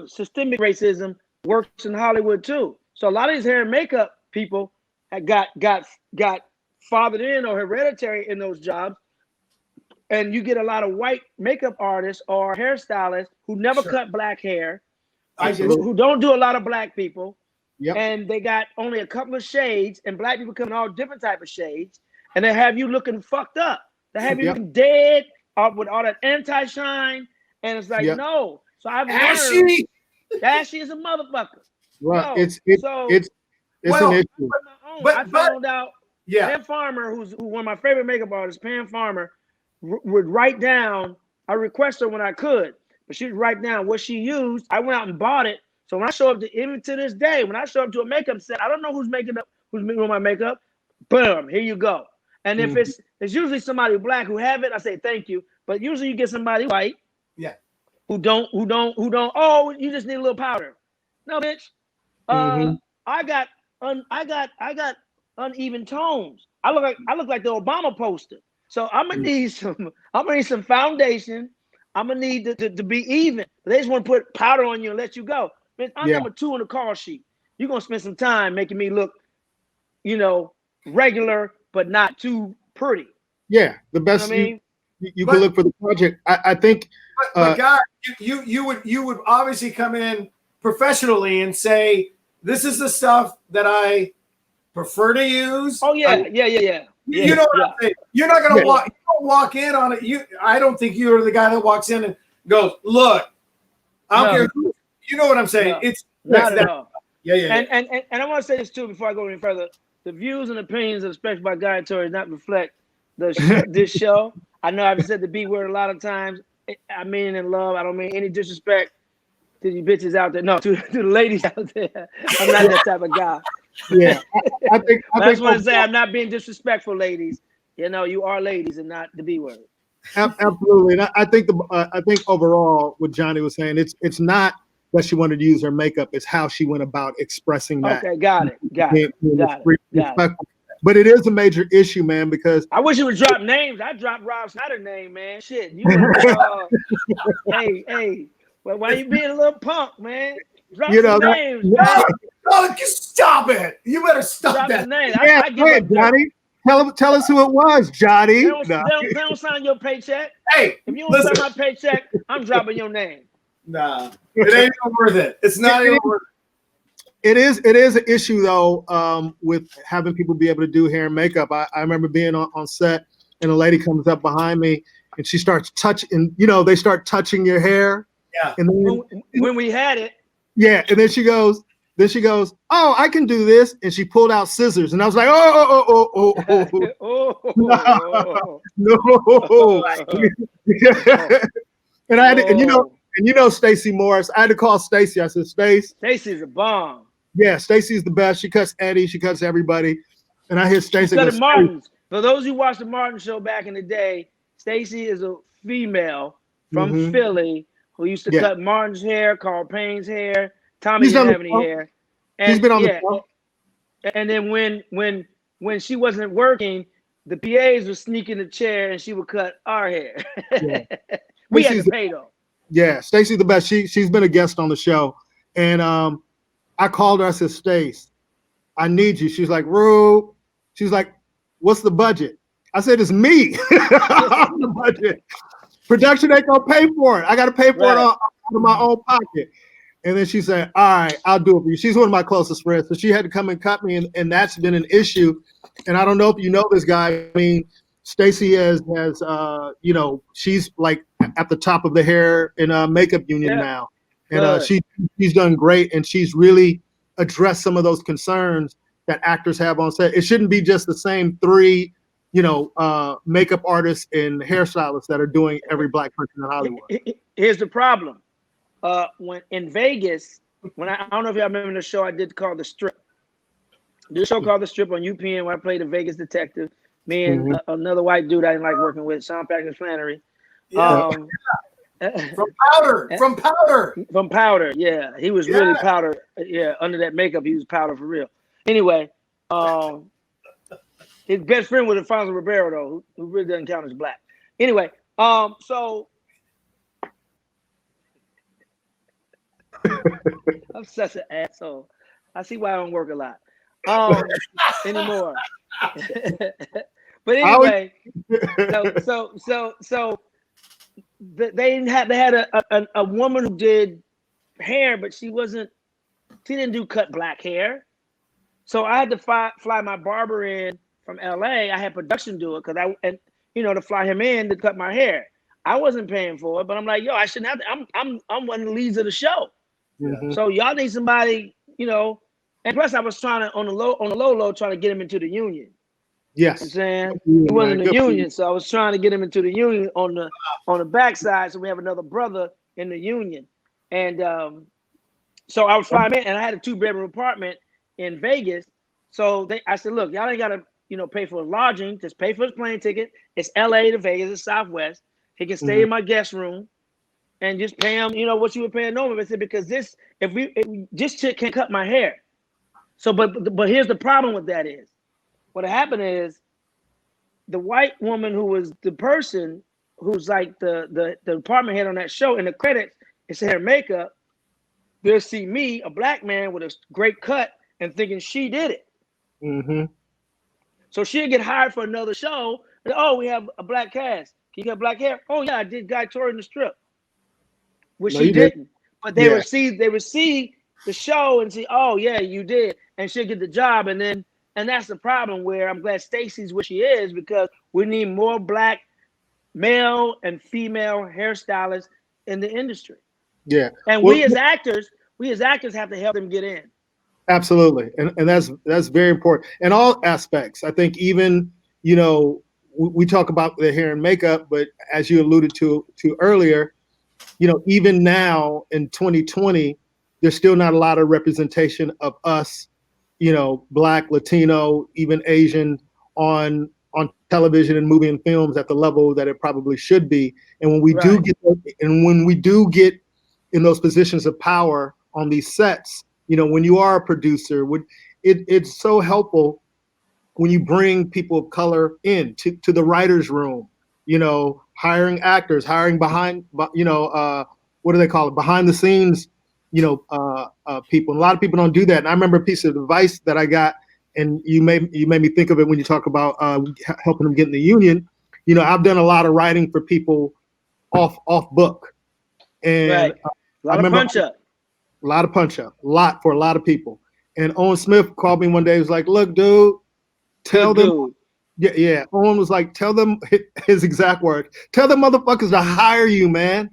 systemic racism works in Hollywood too. So a lot of these hair and makeup people got fathered in or hereditary in those jobs, and you get a lot of white makeup artists or hairstylists who never cut black hair, who don't do a lot of black people, and they got only a couple of shades, and black people come in all different type of shades, and they have you looking fucked up. They have you looking dead with all that anti-shine, and it's like no. So I've learned ashy is a motherfucker. Right. No. It's an issue. But I found out Pam Farmer, who's one of my favorite makeup artists, Pam Farmer, would write down. I request her when I could, but she'd write down what she used. I went out and bought it. So when I show up even to this day, when I show up to a makeup set, I don't know who's doing my makeup. Boom, here you go. And if it's usually somebody black who have it, I say thank you. But usually you get somebody white, who don't. Oh, you just need a little powder. No, bitch. I got uneven tones. I look like the Obama poster. So I'm gonna need some foundation. I'm gonna need to be even. They just want to put powder on you and let you go. Man, I'm number 2 on the call sheet. You're gonna spend some time making me look, regular but not too pretty. Yeah, the best you can look for the project. I think. But God, you would obviously come in professionally and say, this is the stuff that I prefer to use. Oh yeah. You know what I'm saying? You're not gonna walk in on it. I don't think you're the guy that walks in and goes, look, I don't care. You know what I'm saying? No, it's not at all. Yeah. And I want to say this too before I go any further. The views and opinions expressed by Guy Torry do not reflect this show. I know I've said the B word a lot of times. I mean in love. I don't mean any disrespect to you bitches out there. No, to the ladies out there. I'm not that type of guy. Yeah, I just want to say I'm not being disrespectful, ladies. You are ladies and not the B word. Absolutely, and I think overall what Johnny was saying, it's not that she wanted to use her makeup; it's how she went about expressing that. Okay, got it. But it is a major issue, man, because I wish you would drop names. I dropped Rob Snyder's name, man. Shit, hey. Well, why you being a little punk, man? Drop some names, man. Oh, stop it! You better stop that. Name. Yeah, go ahead, Johnny. Tell us who it was, Johnny. They don't sign your paycheck. Hey, if you don't sign my paycheck, I'm dropping your name. Nah, it ain't even worth it. It's not even worth it. It is an issue though, with having people be able to do hair and makeup. I remember being on set and a lady comes up behind me and she starts touching. They start touching your hair. Yeah. And then, when we had it. Yeah, and then she goes, oh, I can do this, and she pulled out scissors, and I was like, oh. No. And I had to, and Stacey Morris. I had to call Stacey. I said, Stacey's a bomb. Yeah, Stacey's the best. She cuts Eddie. She cuts everybody. And I hear Stacey. Martin's. For those who watched the Martin show back in the day, Stacey is a female from Philly who used to cut Martin's hair, Carl Payne's hair. Tommy didn't have any hair. And, he's been on the show. And then when she wasn't working, the PAs would sneak in the chair and she would cut our hair. Yeah. We had to pay though. Yeah, Stacey's the best. She's been a guest on the show. And I called her. I said, Stace, I need you. She's like, Rube. She's like, what's the budget? I said, it's me. I'm the budget. Production ain't gonna pay for it. I got to pay for it out of my own pocket. And then she said, all right, I'll do it for you. She's one of my closest friends. So she had to come and cut me. And that's been an issue. And I don't know if you know this guy. I mean, Stacey has she's like at the top of the hair and makeup union now. And she's done great. And she's really addressed some of those concerns that actors have on set. It shouldn't be just the same 3, makeup artists and hairstylists that are doing every black person in Hollywood. Here's the problem. When in Vegas, I don't know if y'all remember the show I did called The Strip. This show called The Strip on UPN where I played a Vegas detective. Me and another white dude I didn't like working with, Sean Patrick Flannery. Yeah. From Powder. Yeah, he was really powder. Yeah, under that makeup, he was powder for real. Anyway, his best friend was Alfonso Ribeiro, though, who really doesn't count as black. Anyway, so I'm such an asshole. I see why I don't work a lot anymore. But anyway, so they had a woman who did hair, but she didn't do cut black hair. So I had to fly my barber in from LA. I had production do it to fly him in to cut my hair. I wasn't paying for it, but I'm like, yo, I shouldn't have to. I'm one of the leads of the show. Mm-hmm. So y'all need somebody, and plus I was trying to on the low trying to get him into the union. Yes. You know what I'm saying? He wasn't in the union, so I was trying to get him into the union on the backside. So we have another brother in the union. And so I was flying in, and I had a 2-bedroom apartment in Vegas. So I said, look, y'all ain't gotta, pay for lodging, just pay for his plane ticket. It's LA to Vegas, it's Southwest. He can stay in my guest room and just pay him, what you would pay a normal. I said, because this chick can't cut my hair. So but here's the problem with that is. What happened is the white woman who was the person who's like the department head on that show, in the credits, it's hair and makeup. They'll see me, a black man with a great cut, and thinking she did it. Mm-hmm. So she'll get hired for another show. And, oh, we have a black cast. Can you get black hair? Oh yeah, I did Guy Torry in The Strip, which she didn't. But they would see the show and see, oh yeah, you did, and she'll get the job, and that's the problem where I'm glad Stacey's where she is, because we need more black male and female hairstylists in the industry. Yeah. And we as actors have to help them get in. Absolutely. And that's very important in all aspects. I think even, we talk about the hair and makeup, but as you alluded to earlier, even now in 2020, there's still not a lot of representation of us, Black, Latino, even Asian on television and movie and films at the level that it probably should be. And when we do get in those positions of power on these sets, when you are a producer, it's so helpful when you bring people of color in to the writer's room, hiring actors, hiring behind, what do they call it? Behind the scenes, people. And a lot of people don't do that. And I remember a piece of advice that I got, and you made me think of it when you talk about helping them get in the union. I've done a lot of writing for people off book, and a lot of punch up. A lot for a lot of people. And Owen Smith called me one day. He was like, "Look, dude, tell them." Yeah. Owen was like, "Tell them," his exact words. "Tell them motherfuckers to hire you, man,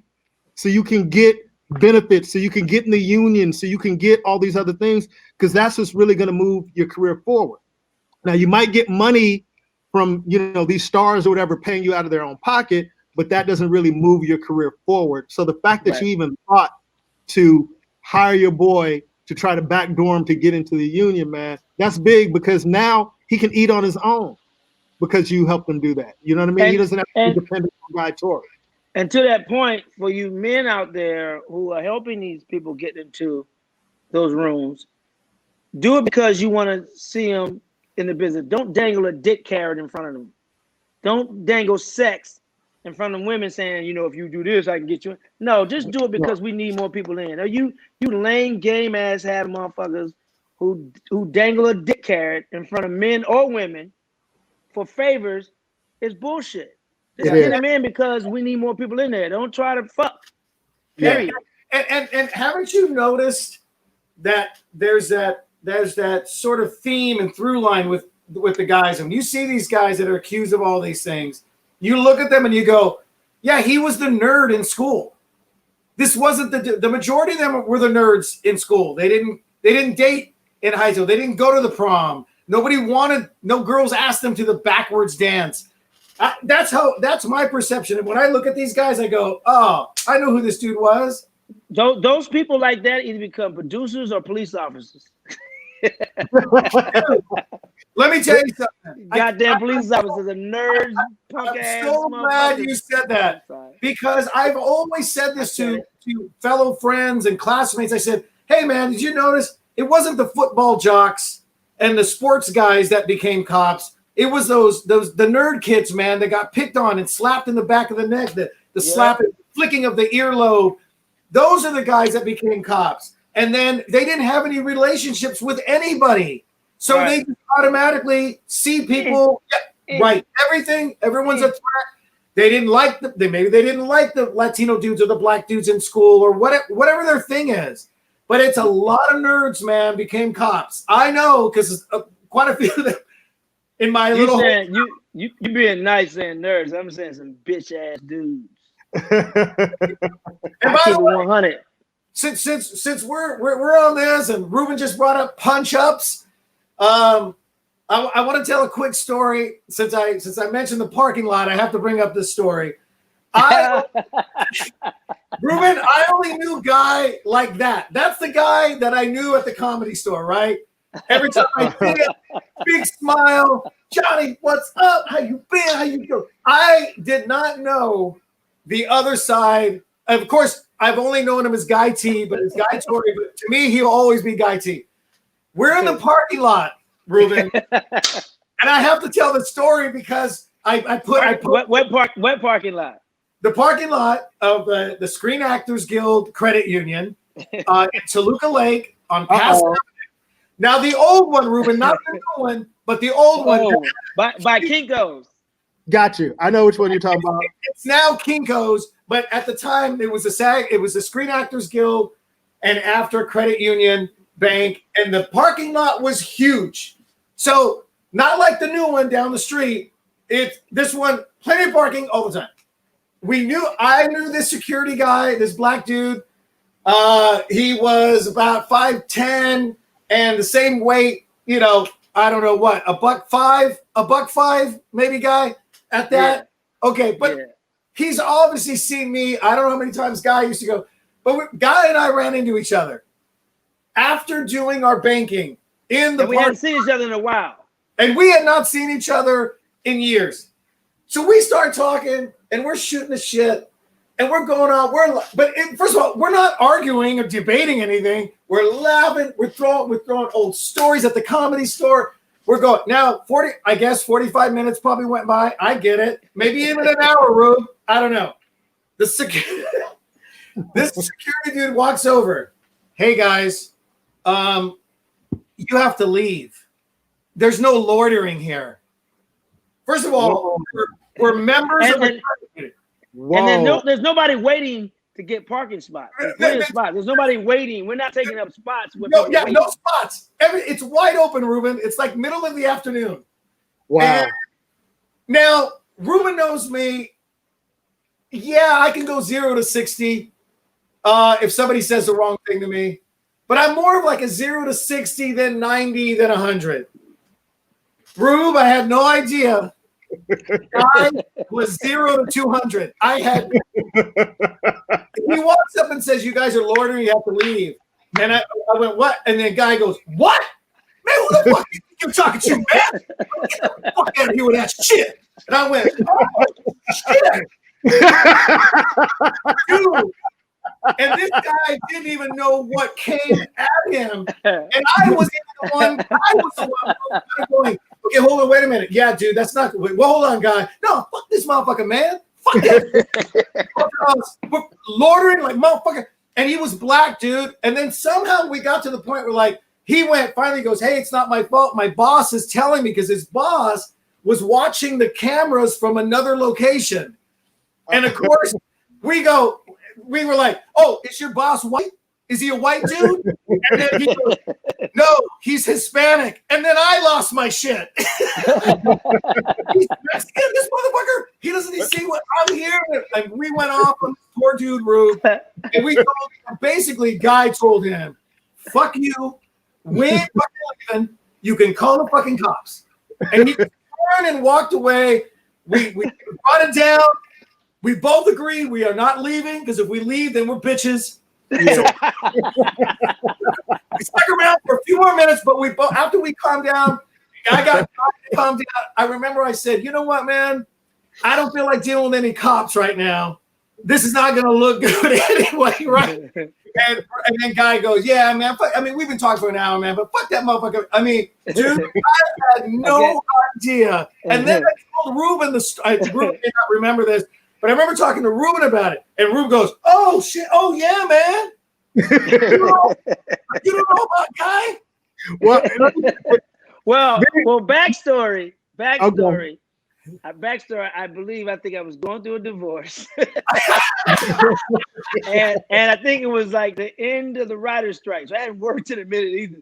so you can get benefits, so you can get in the union, so you can get all these other things, because that's what's really going to move your career forward." Now, you might get money from these stars or whatever paying you out of their own pocket, but that doesn't really move your career forward. So the fact that you even thought to hire your boy to try to backdoor him to get into the union, man, that's big, because now he can eat on his own because you helped him do that. You know what I mean? He doesn't have to be dependent on Guy Torry. And to that point, for you men out there who are helping these people get into those rooms, do it because you want to see them in the business. Don't dangle a dick carrot in front of them. Don't dangle sex in front of women saying, if you do this, I can get you in. No, just do it because we need more people in. Now, you lame game ass have motherfuckers who dangle a dick carrot in front of men or women for favors is bullshit. Just get them in because we need more people in there. Don't try to fuck. Period. And haven't you noticed that there's that sort of theme and through line with the guys? And you see these guys that are accused of all these things, you look at them and you go, yeah, he was the nerd in school. This wasn't the majority of them were the nerds in school. They didn't date in high school. They didn't go to the prom. No girls asked them to the backwards dance. That's my perception. And when I look at these guys, I go, oh, I know who this dude was. Those people like that either become producers or police officers. Let me tell you something. Goddamn police officers are nerds, punk ass. I'm so glad you said that, because I've always said this to fellow friends and classmates. I said, hey man, did you notice it wasn't the football jocks and the sports guys that became cops? It was the nerd kids, man, that got picked on and slapped in the back of the neck, the slapping, flicking of the earlobe. Those are the guys that became cops. And then they didn't have any relationships with anybody. So they just automatically see people, everything, everyone's a threat. They didn't like maybe they didn't like the Latino dudes or the black dudes in school or whatever their thing is. But it's a lot of nerds, man, became cops. I know, because quite a few of them in my little. You being nice saying nerds. I'm saying some bitch ass dudes. And by the way, 100. Since we're on this, and Ruben just brought up punch ups, I want to tell a quick story. Since I mentioned the parking lot, I have to bring up this story. Ruben, I only knew Guy like that. That's the guy that I knew at the Comedy Store, right? Every time I see it, big smile. Johnny, what's up? How you been? How you doing? I did not know the other side. Of course, I've only known him as Guy T, but it's Guy Torry. But to me, he'll always be Guy T. We're in the parking lot, Ruben, and I have to tell the story because I put what parking lot? The parking lot of the Screen Actors Guild Credit Union in Toluca Lake on Pass. Now the old one, Ruben, not the new one, but the old one by Kinko's. Got you. I know which one you're talking about. It's now Kinko's, but at the time it was the Screen Actors Guild, and after Credit Union Bank, and the parking lot was huge. So not like the new one down the street. This one, plenty of parking all the time. I knew this security guy, this black dude. He was about 5'10" and the same weight, I don't know what, a $1.05 maybe guy at that. Yeah. Okay, but he's obviously seen me. I don't know how many times Guy used to go, but Guy and I ran into each other after doing our banking in the. And we hadn't seen each other in a while, and we had not seen each other in years. So we start talking, and we're shooting the shit, and we're going on. First of all, we're not arguing or debating anything. We're laughing. We're throwing old stories at the Comedy Store. We're going now. 45 minutes probably went by. I get it. Maybe even an hour, Rube. I don't know. This security dude walks over. Hey guys, you have to leave. There's no loitering here. First of all, we're members of the community. And then there's nobody waiting to get parking spots. There's nobody waiting. We're not taking up spots. No spots. It's wide open, Ruben. It's like middle of the afternoon. Wow. And now, Ruben knows me. Yeah, I can go 0 to 60 if somebody says the wrong thing to me. But I'm more of like a 0 to 60 than 90 than 100. Rube, I had no idea. I was 0 to 200. He walks up and says, "You guys are loitering. You have to leave." And I went, "What?" And then Guy goes, "What? Man, who the fuck you talking to, man? Get the fuck out of here with that shit." And I went, "Oh, shit." Dude. And this guy didn't even know what came at him. And I was the one going, "Okay, hold on, wait a minute. Yeah, dude, that's not good. Well, hold on, Guy. No, fuck this motherfucker, man. Fuck it." We're loitering like motherfucker. And he was black, dude. And then somehow we got to the point where finally goes, "Hey, it's not my fault. My boss is telling me," because his boss was watching the cameras from another location. And of course, we were like, "Oh, is your boss white? Is he a white dude?" And then he goes, "No, he's Hispanic." And then I lost my shit. He's Mexican, this motherfucker. He doesn't even see what I'm here. And we went off on this poor dude, Rube. And basically, Guy told him, "Fuck you. We ain't fucking leaving. You can call the fucking cops. And he turned and walked away. We brought it down. We both agreed we are not leaving because if we leave, then we're bitches. Yeah. So we stuck around for a few more minutes, but we both, after we calmed down, I got calmed down. I remember I said, you know what, man? I don't feel like dealing with any cops right now. This is not going to look good anyway, right? And then Guy goes, yeah, man. I mean, we've been talking for an hour, man, but fuck that motherfucker. I mean, dude, I had no idea. And then I told Ruben, Ruben did not remember this, but I remember talking to Ruben about it. And Ruben goes, oh, shit. Oh, yeah, man. You don't know about Guy? Well, backstory. Okay. Backstory, I think I was going through a divorce. and I think it was like the end of the writer's strike. So I hadn't worked in a minute either.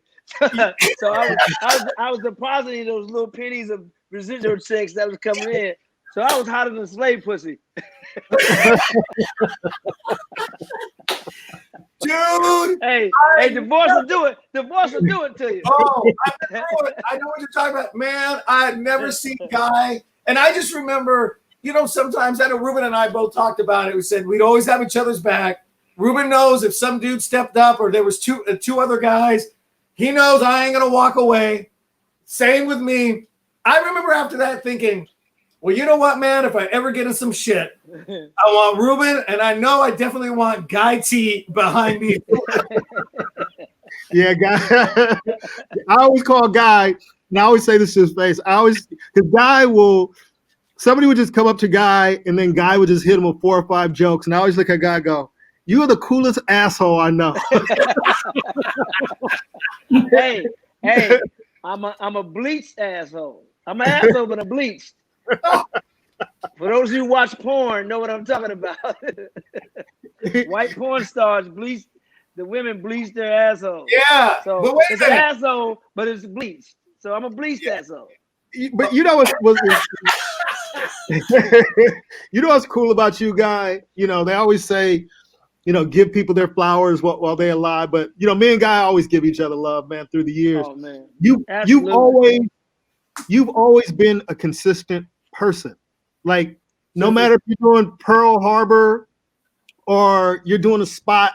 So I was depositing those little pennies of residual checks that was coming in. So I was hotter than slave pussy. Dude. Hey, divorce will do it. Divorce will do it to you. Oh, I know what you're talking about. Man, I've never seen Guy. And I just remember, you know, sometimes I know Ruben and I both talked about it. We said we'd always have each other's back. Ruben knows if some dude stepped up or there was two other guys, he knows I ain't going to walk away. Same with me. I remember after that thinking, well, you know what, man? If I ever get in some shit, I want Ruben, and I know I definitely want Guy T behind me. Yeah, Guy. I always call Guy. And I always say this to his face. Because somebody would just come up to Guy, and then Guy would just hit him with 4 or 5 jokes. And I always look at Guy and go, you are the coolest asshole I know. Hey, I'm a bleached asshole. I'm an asshole, but I'm bleached. For those of you who watch porn, know what I'm talking about. White porn stars bleach, the women bleach their assholes. Yeah. So it's an asshole, but it's bleached. So I'm a bleached asshole. But you know what's you know what's cool about you, Guy? You know, they always say, you know, give people their flowers while they're alive. But you know, me and Guy always give each other love, man, through the years. Oh man. You've always been a consistent person. Like no matter if you're doing Pearl Harbor or you're doing a spot,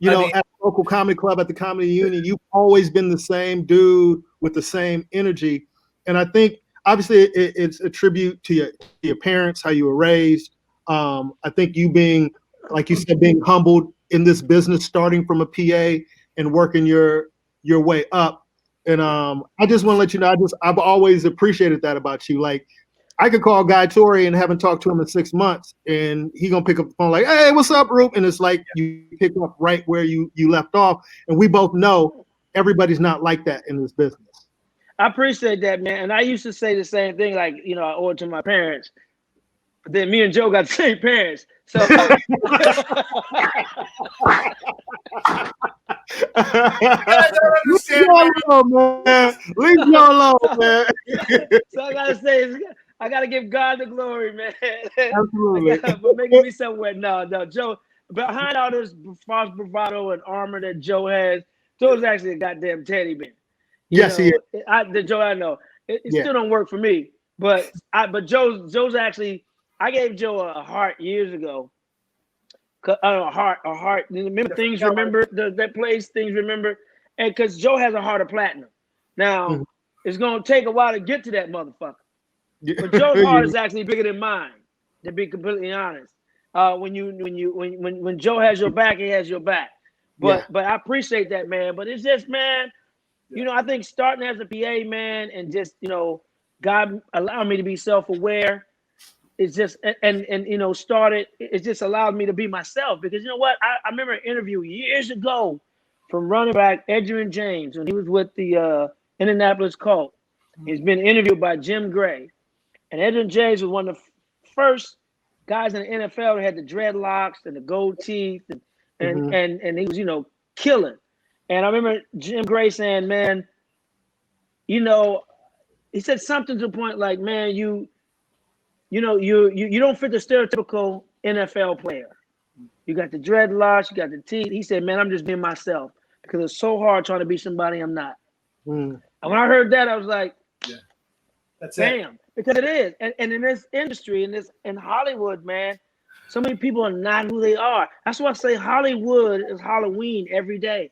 at the local comedy club at the Comedy Union, you've always been the same dude with the same energy. And I think obviously it's a tribute to your parents, how you were raised. I think you being, like you said, being humbled in this business, starting from a PA and working your way up. And I just want to let you know, I've always appreciated that about you. Like I could call Guy Torry and haven't talked to him in 6 months, and he gonna pick up the phone like, "Hey, what's up, Ruben?" And it's like you pick up right where you left off. And we both know everybody's not like that in this business. I appreciate that, man. And I used to say the same thing, like, I owe it to my parents. But then me and Joe got the same parents. So I don't understand. Leave me alone, man. So I gotta say, I gotta give God the glory, man. Absolutely. For making me somewhere. No, Joe. Behind all this false bravado and armor that Joe has, Joe's actually a goddamn teddy bear. Yes, he is. The Joe I know. It still don't work for me, but Joe's actually. I gave Joe a heart years ago. A heart. Remember things. Remember that place. Things remember, and because Joe has a heart of platinum. Now it's gonna take a while to get to that motherfucker. But Joe's heart is actually bigger than mine. To be completely honest, when Joe has your back, he has your back. But I appreciate that, man. But it's just, man, I think starting as a PA, man, and just God allowed me to be self-aware. It's just started. It just allowed me to be myself because you know what? I remember an interview years ago from running back Edgerrin James when he was with the Indianapolis Colts. He's been interviewed by Jim Gray, and Edgerrin James was one of the first guys in the NFL that had the dreadlocks and the gold teeth, and he was killing. And I remember Jim Gray saying, "Man, he said something to the point like, man, you don't fit the stereotypical NFL player. You got the dreadlocks, you got the teeth." He said, "Man, I'm just being myself because it's so hard trying to be somebody I'm not." Mm. And when I heard that, I was like, That's damn, because it is. And in this industry, in Hollywood, man, so many people are not who they are. That's why I say Hollywood is Halloween every day.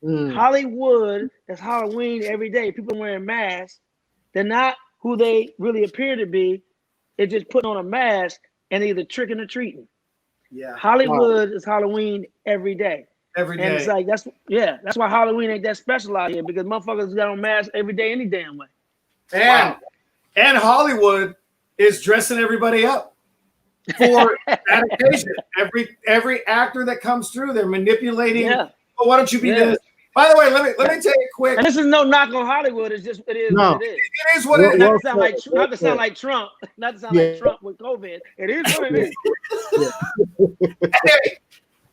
Mm. Hollywood is Halloween every day. People are wearing masks. They're not who they really appear to be. They're just putting on a mask and either tricking or treating. Yeah. Hollywood is Halloween every day. Every day. And it's like, that's why Halloween ain't that special out here, because motherfuckers got on masks every day any damn way. And Hollywood is dressing everybody up for that occasion. Every actor that comes through, they're manipulating. Yeah. Oh, why don't you be this? By the way, let me tell you quick. And this is no knock on Hollywood. It's just it is what it is. It is what it is. Not to sound like Trump. Not to sound like Trump with COVID. It is what it is. Hey,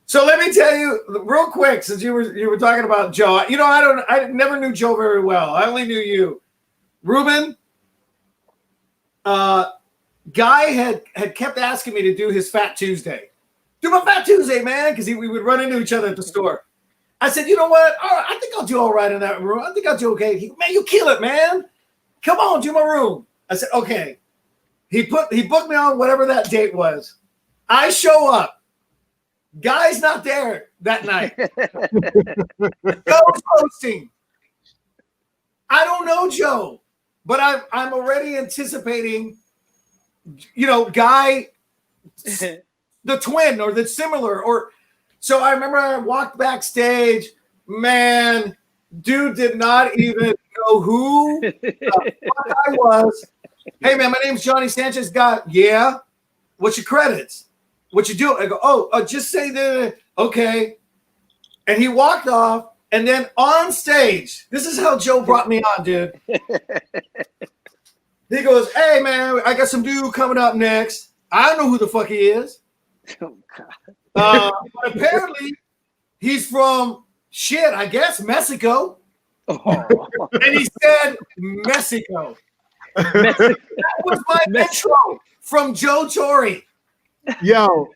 so let me tell you real quick, since you were talking about Joe. You know, I never knew Joe very well. I only knew you. Ruben, Guy had kept asking me to do his Fat Tuesday. Do my Fat Tuesday, man, because we would run into each other at the store. I said, you know what? All right, I think I'll do all right in that room. I think I'll do okay. Man, you kill it, man. Come on, do my room. I said, okay. He booked me on whatever that date was. I show up. Guy's not there that night. Joe's hosting. I don't know Joe, but I'm already anticipating, you know, Guy, the twin or the similar, or so I remember I walked backstage, man, dude did not even know who I was. Hey man, my name's Johnny Sanchez. Yeah. What's your credits? What you do? I go, just say that. Okay. And he walked off. And then on stage, this is how Joe brought me on, dude. He goes, hey, man, I got some dude coming up next. I don't know who the fuck he is. Oh, God. But apparently, he's from, I guess, Mexico. Oh. And he said, Mexico. That was my intro from Joe Torry. Yo.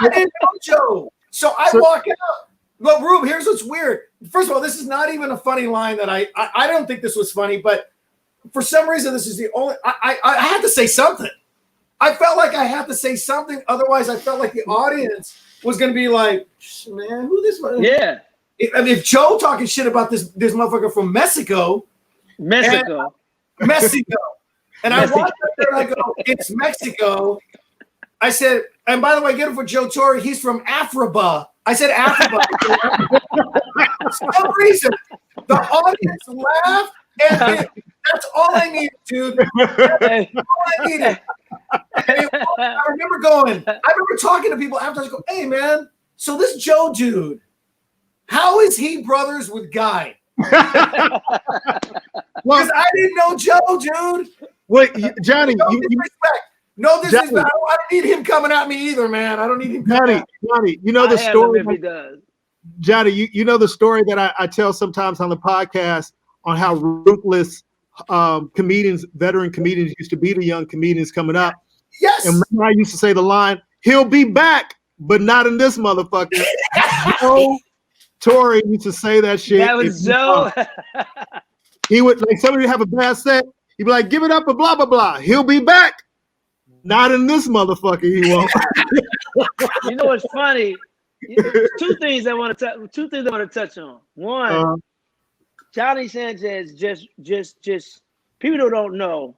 I didn't know Joe. So I walk out. Well, Rube, here's what's weird. First of all, this is not even a funny line that I don't think this was funny, but for some reason, this is the only, I had to say something. I felt like I had to say something. Otherwise, I felt like the audience was going to be like, man, who this man? Yeah. If Joe talking shit about this motherfucker from Mexico. And I walked up there and I go, it's Mexico. I said, and by the way, get it for Joe Torry. He's from Afriba. I said Afriba. For some reason, the audience laughed, and that's all I needed, dude. That's all I needed. I remember talking to people after. I go, hey, man, so this Joe dude, how is he brothers with Guy? Because I didn't know Joe, dude. Wait, Johnny, no disrespect. No, this is. I don't need him coming at me either, man. I don't need him coming at me. Johnny, you know the story. If he does. Johnny, you know the story that I tell sometimes on the podcast on how ruthless comedians, veteran comedians, used to be to young comedians coming up. Yes. And remember I used to say the line, "He'll be back, but not in this motherfucker." Joe Torry used to say that shit. That was Joe. He would, like, somebody have a bad set. He'd be like, "Give it up," or blah blah blah. He'll be back. Not in this motherfucker, he won't. You know what's funny? Two things I want to touch on. One, Johnny Sanchez just people who don't know,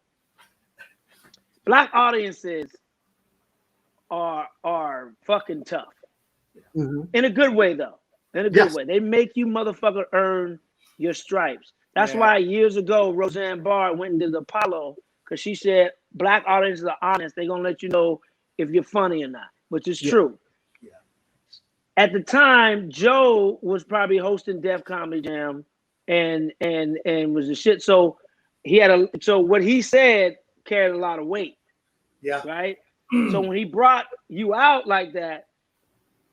Black audiences are fucking tough. Mm-hmm. In a good way, though. In a good way. They make you motherfucker earn your stripes. That's why years ago Roseanne Barr went and did the Apollo, because she said Black audiences are honest. They're gonna let you know if you're funny or not, which is true. Yeah. At the time, Joe was probably hosting Def Comedy Jam and was the shit. So so what he said carried a lot of weight. Yeah. Right? So when he brought you out like that,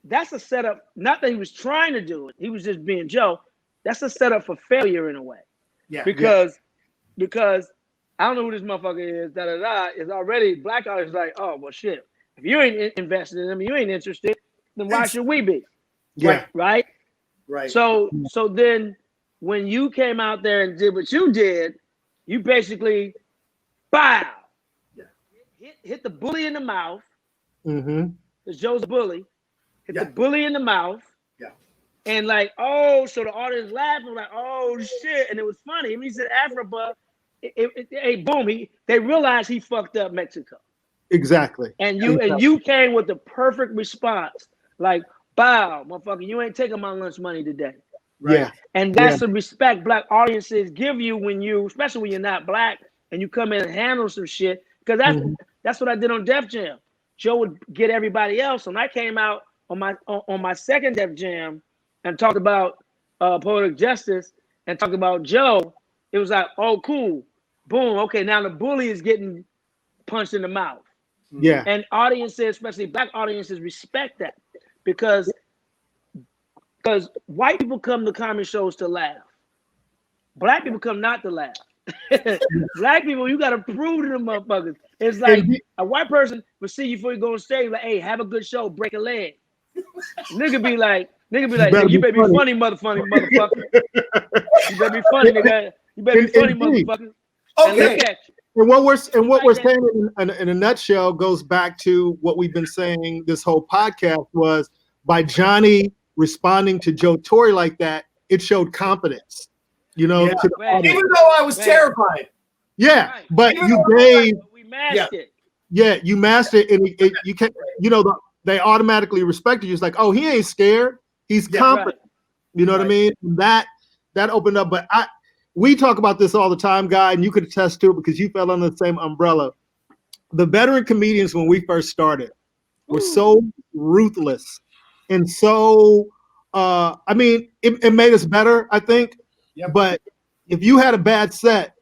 that's a setup. Not that he was trying to do it, he was just being Joe. That's a setup for failure in a way. Yeah. Because I don't know who this motherfucker is, is already Black audience like, oh, well, shit. If you ain't invested in him, you ain't interested, then why should we be? Yeah. Right? Right. So then when you came out there and did what you did, you basically, bow, hit the bully in the mouth. Because Joe's a bully. Hit the bully in the mouth. Yeah. And like, oh, so the audience laughing like, oh shit, and it was funny. He said Afro, hey, boom, they realized he fucked up Mexico. Exactly. And you came with the perfect response, like, bow, motherfucker, you ain't taking my lunch money today. Right. Yeah. And that's the respect black audiences give you when you, especially when you're not black, and you come in and handle some shit. Because that's what I did on Def Jam. Joe would get everybody else. When I came out on my second Def Jam and talked about poetic justice and talked about Joe, it was like, oh, cool. Boom. Okay, now the bully is getting punched in the mouth. Yeah. And audiences, especially black audiences, respect that because white people come to comedy shows to laugh. Black people come not to laugh. Black people, you gotta prove to them motherfuckers. It's like a white person will see you before you go on stage, like, hey, have a good show, break a leg. Nigga be like, you better be funny, motherfucker. You better be funny, nigga. You better be funny, motherfucker. Okay. And what we're saying in a nutshell goes back to what we've been saying this whole podcast was by Johnny responding to Joe Torry like that, it showed confidence, to the audience. Even though I was terrified. Yeah, right. but Even you gave. We masked it. Yeah, you masked it, and you can, they automatically respected you. It's like, oh, he ain't scared. He's confident. Right. You know what I mean? That opened up. But we talk about this all the time, Guy, and you could attest to it because you fell under the same umbrella. The veteran comedians, when we first started, were so ruthless and so, it made us better, I think. Yep. But if you had a bad set,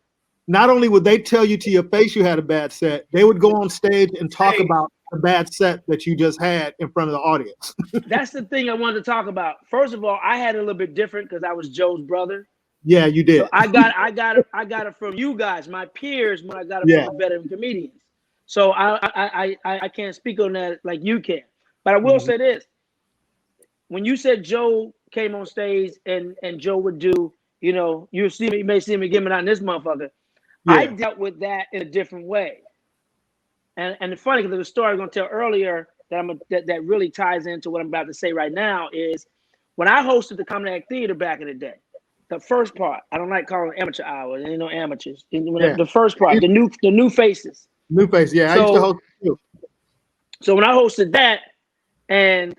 not only would they tell you to your face you had a bad set, they would go on stage and talk about the bad set that you just had in front of the audience. That's the thing I wanted to talk about. First of all, I had it a little bit different because I was Joe's brother. Yeah, you did. So I got it from you guys, my peers, when I got it from the veteran comedians. So I can't speak on that like you can. But I will say this. When you said Joe came on stage and Joe would do, you may see me giving out in this motherfucker. Yeah. I dealt with that in a different way. And it's funny because there's a story I was going to tell earlier that really ties into what I'm about to say right now is when I hosted the Comedy Act Theater back in the day, the first part, I don't like calling it amateur hour. There ain't no amateurs. The first part, the new faces. New faces, yeah. I used to host too. So when I hosted that, and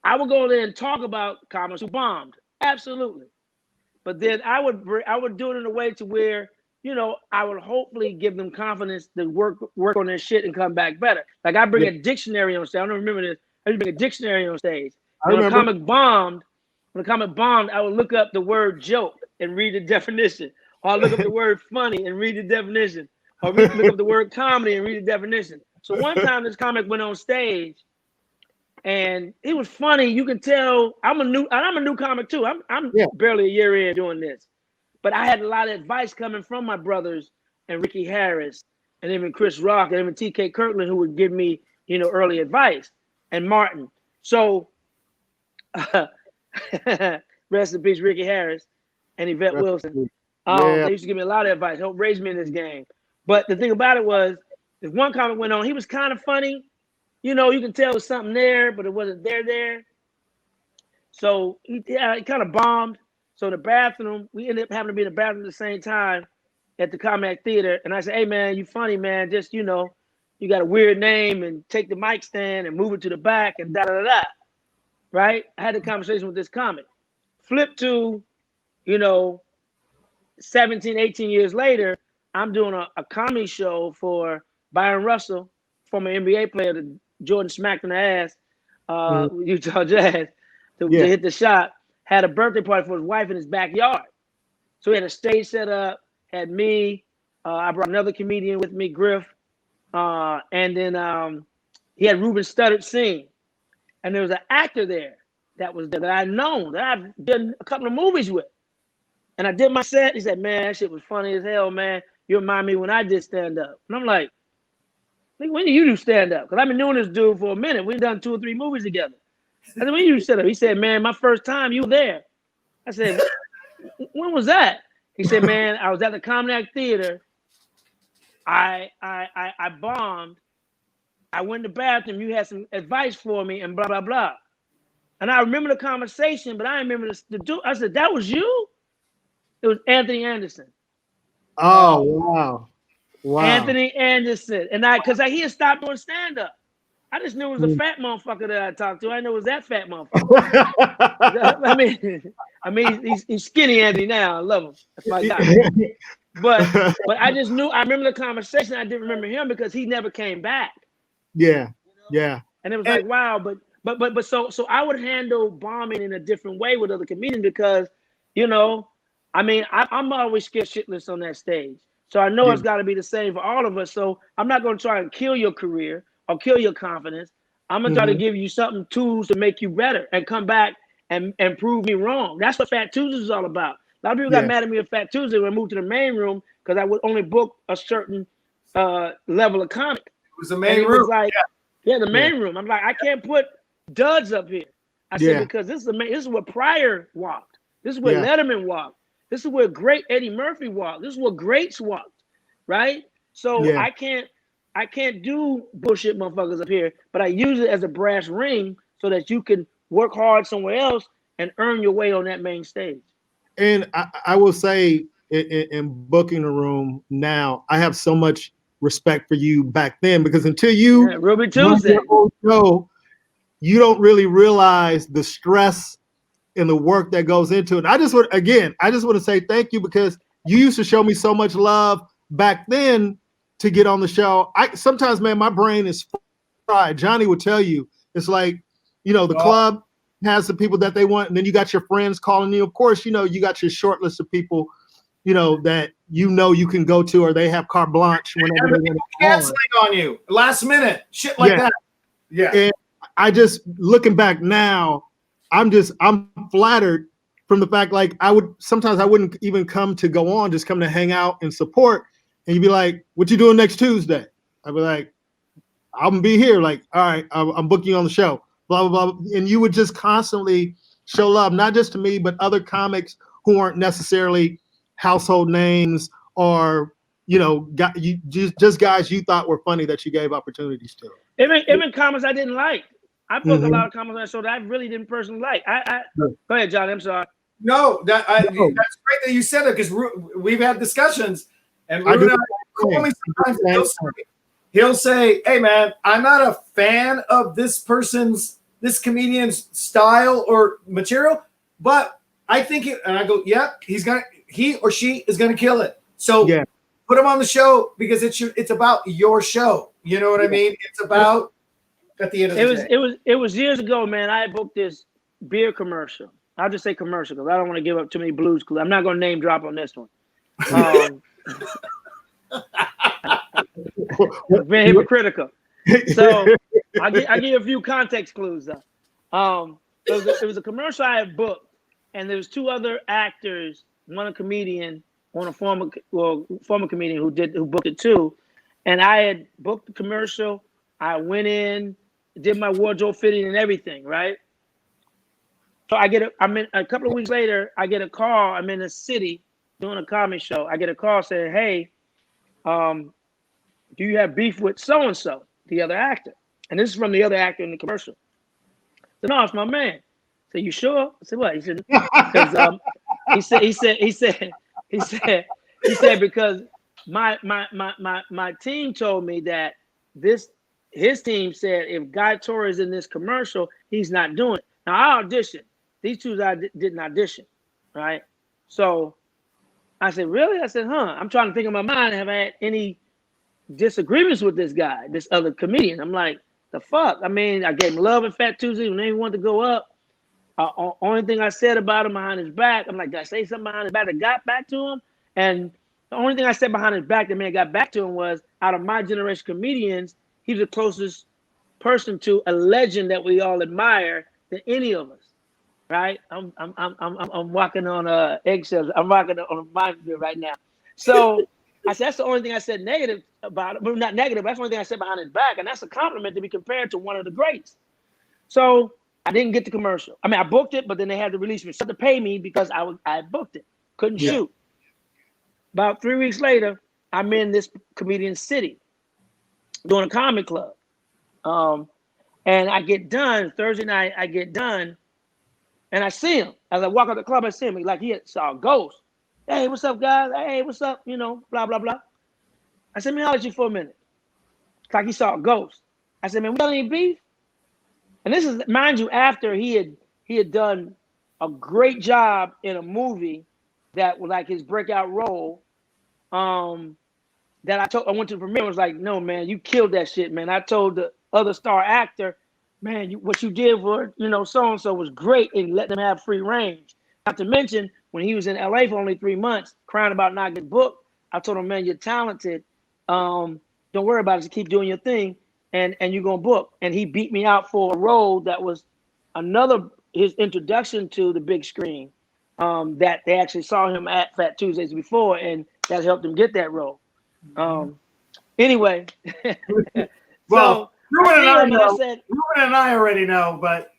I would go there and talk about comics who bombed. Absolutely. But then I would do it in a way to where, I would hopefully give them confidence to work on their shit and come back better. Like I bring a dictionary on stage. I don't remember this. I bring a dictionary on stage. When a comic bombed, I would look up the word joke and read the definition. Or I look up the word funny and read the definition. Or look up the word comedy and read the definition. So one time this comic went on stage and it was funny. You can tell I'm a new comic too. I'm barely a year in doing this. But I had a lot of advice coming from my brothers and Ricky Harris and even Chris Rock and even TK Kirkland who would give me, early advice, and Martin. So rest in peace, Ricky Harris and Yvette Wilson. They used to give me a lot of advice, help raise me in this game. But the thing about it was, if one comic went on, he was kind of funny. You can tell there's something there, but it wasn't there. So he kind of bombed. So the bathroom, we ended up having to be in the bathroom at the same time at the Comedy Act Theater. And I said, hey, man, you funny, man. Just, you got a weird name and take the mic stand and move it to the back and da-da-da-da. Right? I had a conversation with this comic. Flip to, 17, 18 years later, I'm doing a comedy show for Byron Russell, former NBA player that Jordan smacked in the ass, Utah Jazz, to hit the shot. Had a birthday party for his wife in his backyard. So he had a stage set up, had me, I brought another comedian with me, Griff, and then he had Ruben Studdard sing. And there was an actor there that I'd known, that I've done a couple of movies with. And I did my set. He said, man, that shit was funny as hell, man. You remind me when I did stand-up. And I'm like, when did you do stand-up? Because I've been doing this dude for a minute. We've done 2 or 3 movies together. I said, when you set up? He said, man, my first time, you were there. I said, when was that? He said, man, I was at the Comnac Theater. I bombed. I went to the bathroom. You had some advice for me and blah, blah, blah. And I remember the conversation, but I remember the dude. I said, that was you? It was Anthony Anderson. Oh, wow. Wow. Anthony Anderson. And because he had stopped doing stand-up. I just knew it was a fat motherfucker that I talked to. I know it was that fat motherfucker. I mean, he's skinny Anthony now. I love him. That's my guy. But I just knew. I remember the conversation. I didn't remember him because he never came back. Yeah, yeah. And it was like, wow. But so I would handle bombing in a different way with other comedians because, you know, I mean, I'm always scared shitless on that stage. So I know it's got to be the same for all of us. So I'm not going to try and kill your career or kill your confidence. I'm going to try to give you tools to make you better and come back and prove me wrong. That's what Fat Tuesdays is all about. A lot of people got mad at me at Fat Tuesday when I moved to the main room because I would only book a certain level of comic. It was the main room. Like, the main room. I'm like, I can't put duds up here. I said, because this is where Pryor walked. This is where Letterman walked. This is where great Eddie Murphy walked. This is where greats walked, right? So I can't do bullshit motherfuckers up here, but I use it as a brass ring so that you can work hard somewhere else and earn your way on that main stage. And I will say, in booking a room now, I have so much respect for you back then because until you Ruben Tuesday show, you don't really realize the stress and the work that goes into it. And I just want to say thank you because you used to show me so much love back then to get on the show. Sometimes, man, my brain is fried. Johnny would tell you, it's like, you know, the club has the people that they want, and then you got your friends calling you. Of course, you know, you got your short list of people, you know, that you can go to, or they have carte blanche whenever they want to canceling on you last minute, shit like that. Yeah. And I just looking back now, I'm flattered from the fact like I wouldn't even come to go on, just come to hang out and support. And you'd be like, what you doing next Tuesday? I'd be like, I'm gonna be here. Like, all right, I'm booking you on the show, blah, blah, blah. And you would just constantly show love, not just to me, but other comics who aren't necessarily household names or, you know, just guys you thought were funny that you gave opportunities to. Even comics I didn't like. I booked a lot of comics on that show that I really didn't personally like. Go ahead, John. I'm sorry. No, that's great that you said it because we've had discussions, and Ruben call me sometimes. He'll say, "Hey, man, I'm not a fan of this comedian's style or material, but I think it." And I go, "Yeah, he or she is gonna kill it." So put him on the show because it's about your show. You know what I mean? It's about. At the end of the day. It was years ago, man. I booked this beer commercial. I'll just say commercial because I don't want to give up too many blues clues. I'm not going to name drop on this one. Very hypocritical. So I'll give you a few context clues though. It was a commercial I had booked, and there was two other actors, one a comedian, one a former comedian who booked it too. And I had booked the commercial. I went in, did my wardrobe fitting and everything, right? So a couple of weeks later, I get a call. I'm in a city doing a comedy show. I get a call saying, "Hey, do you have beef with so-and-so, the other actor?" And this is from the other actor in the commercial. I said, "No, it's my man." I said, "You sure?" I said, "What?" He said, "Because he said because my team told me that his team said if Guy Torry is in this commercial, he's not doing it." Now I auditioned. These two didn't audition, right? So I said, "Really?" I said, I'm trying to think in my mind, have I had any disagreements with this guy, this other comedian? I'm like, the fuck? I mean, I gave him love and Fat Tuesday when they wanted to go up. Only thing I said about him behind his back, I'm like, did I say something behind his back that got back to him? And the only thing I said behind his back that man got back to him was, out of my generation comedians, he's the closest person to a legend that we all admire than any of us, right? I'm walking on eggshells. I'm walking on a minefield right now. So I said that's the only thing I said negative about it, but not negative. That's the only thing I said behind his back, and that's a compliment to be compared to one of the greats. So I didn't get the commercial. I mean, I booked it, but then they had to release me, so to pay me because I booked it. couldn't shoot. About 3 weeks later, I'm in this comedian's city doing a comedy club. And I get done Thursday night. I get done, and I see him as I walk out the club. I see him like he saw a ghost. Hey, what's up, guys? Hey, what's up? You know, blah blah blah. I said, man, I'll let you for a minute. It's like he saw a ghost. I said, man, we got any beef? And this is, mind you, after he had done a great job in a movie that was like his breakout role. That I went to the premiere and was like, no, man, you killed that shit, man. I told the other star actor, man, what you did for, so-and-so was great, and let them have free range. Not to mention, when he was in LA for only 3 months, crying about not getting booked, I told him, man, you're talented. Don't worry about it. Just keep doing your thing, and you're going to book. And he beat me out for a role that was his introduction to the big screen, that they actually saw him at Fat Tuesdays before, and that helped him get that role. Anyway, well, Ruben and I already know, but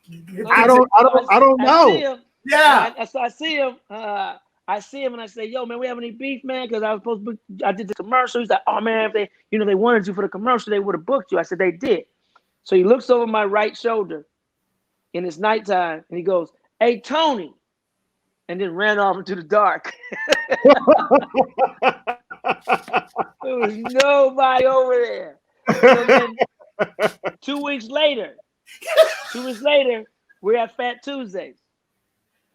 I don't know. Yeah. So I see him. I see him and I say, "Yo, man, we have any beef, man?" Because I did the commercial. He's like, "Oh man, if they wanted you for the commercial, they would have booked you." I said, "They did." So he looks over my right shoulder, and it's nighttime, and he goes, "Hey, Tony," and then ran off into the dark. There was nobody over there. So then 2 weeks later, we're at Fat Tuesdays.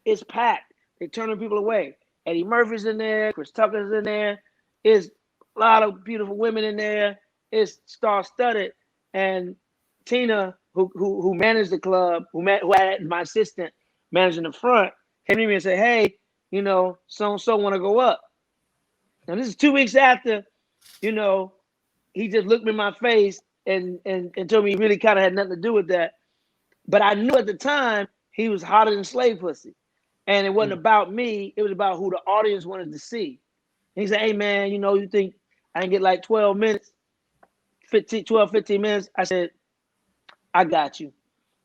It's packed. They're turning people away. Eddie Murphy's in there. Chris Tucker's in there. There's a lot of beautiful women in there. It's star-studded. And Tina, who managed the club, who had my assistant managing the front, came to me and said, "Hey, so-and-so want to go up." Now, this is 2 weeks after, he just looked me in my face and told me he really kind of had nothing to do with that. But I knew at the time he was hotter than slave pussy. And it wasn't about me. It was about who the audience wanted to see. And he said, "Hey, man, you think I can get like 12 minutes, 15 minutes?" I said, "I got you.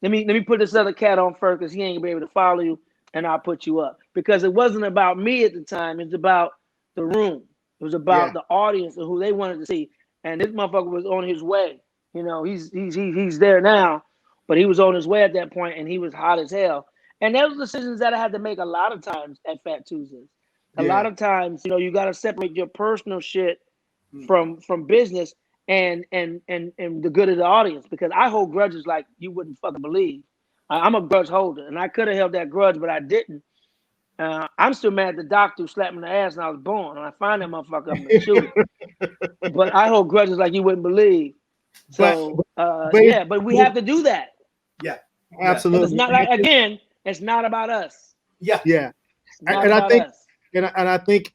Let me put this other cat on first because he ain't going to be able to follow you, and I'll put you up." Because it wasn't about me at the time. It was about the room. It was about the audience and who they wanted to see. And this motherfucker was on his way. He's there now, but he was on his way at that point, and he was hot as hell. And those decisions that I had to make a lot of times at Fat Tuesdays. A lot of times, you got to separate your personal shit from business and the good of the audience, because I hold grudges like you wouldn't fucking believe. I'm a grudge holder, and I could have held that grudge, but I didn't. I'm still mad at the doctor who slapped me in the ass when I was born, and I find that motherfucker, I'm gonna shoot him. But I hold grudges like you wouldn't believe. So, but we have to do that. Yeah, absolutely. It's not like, again, it's not about us. Yeah. And I think,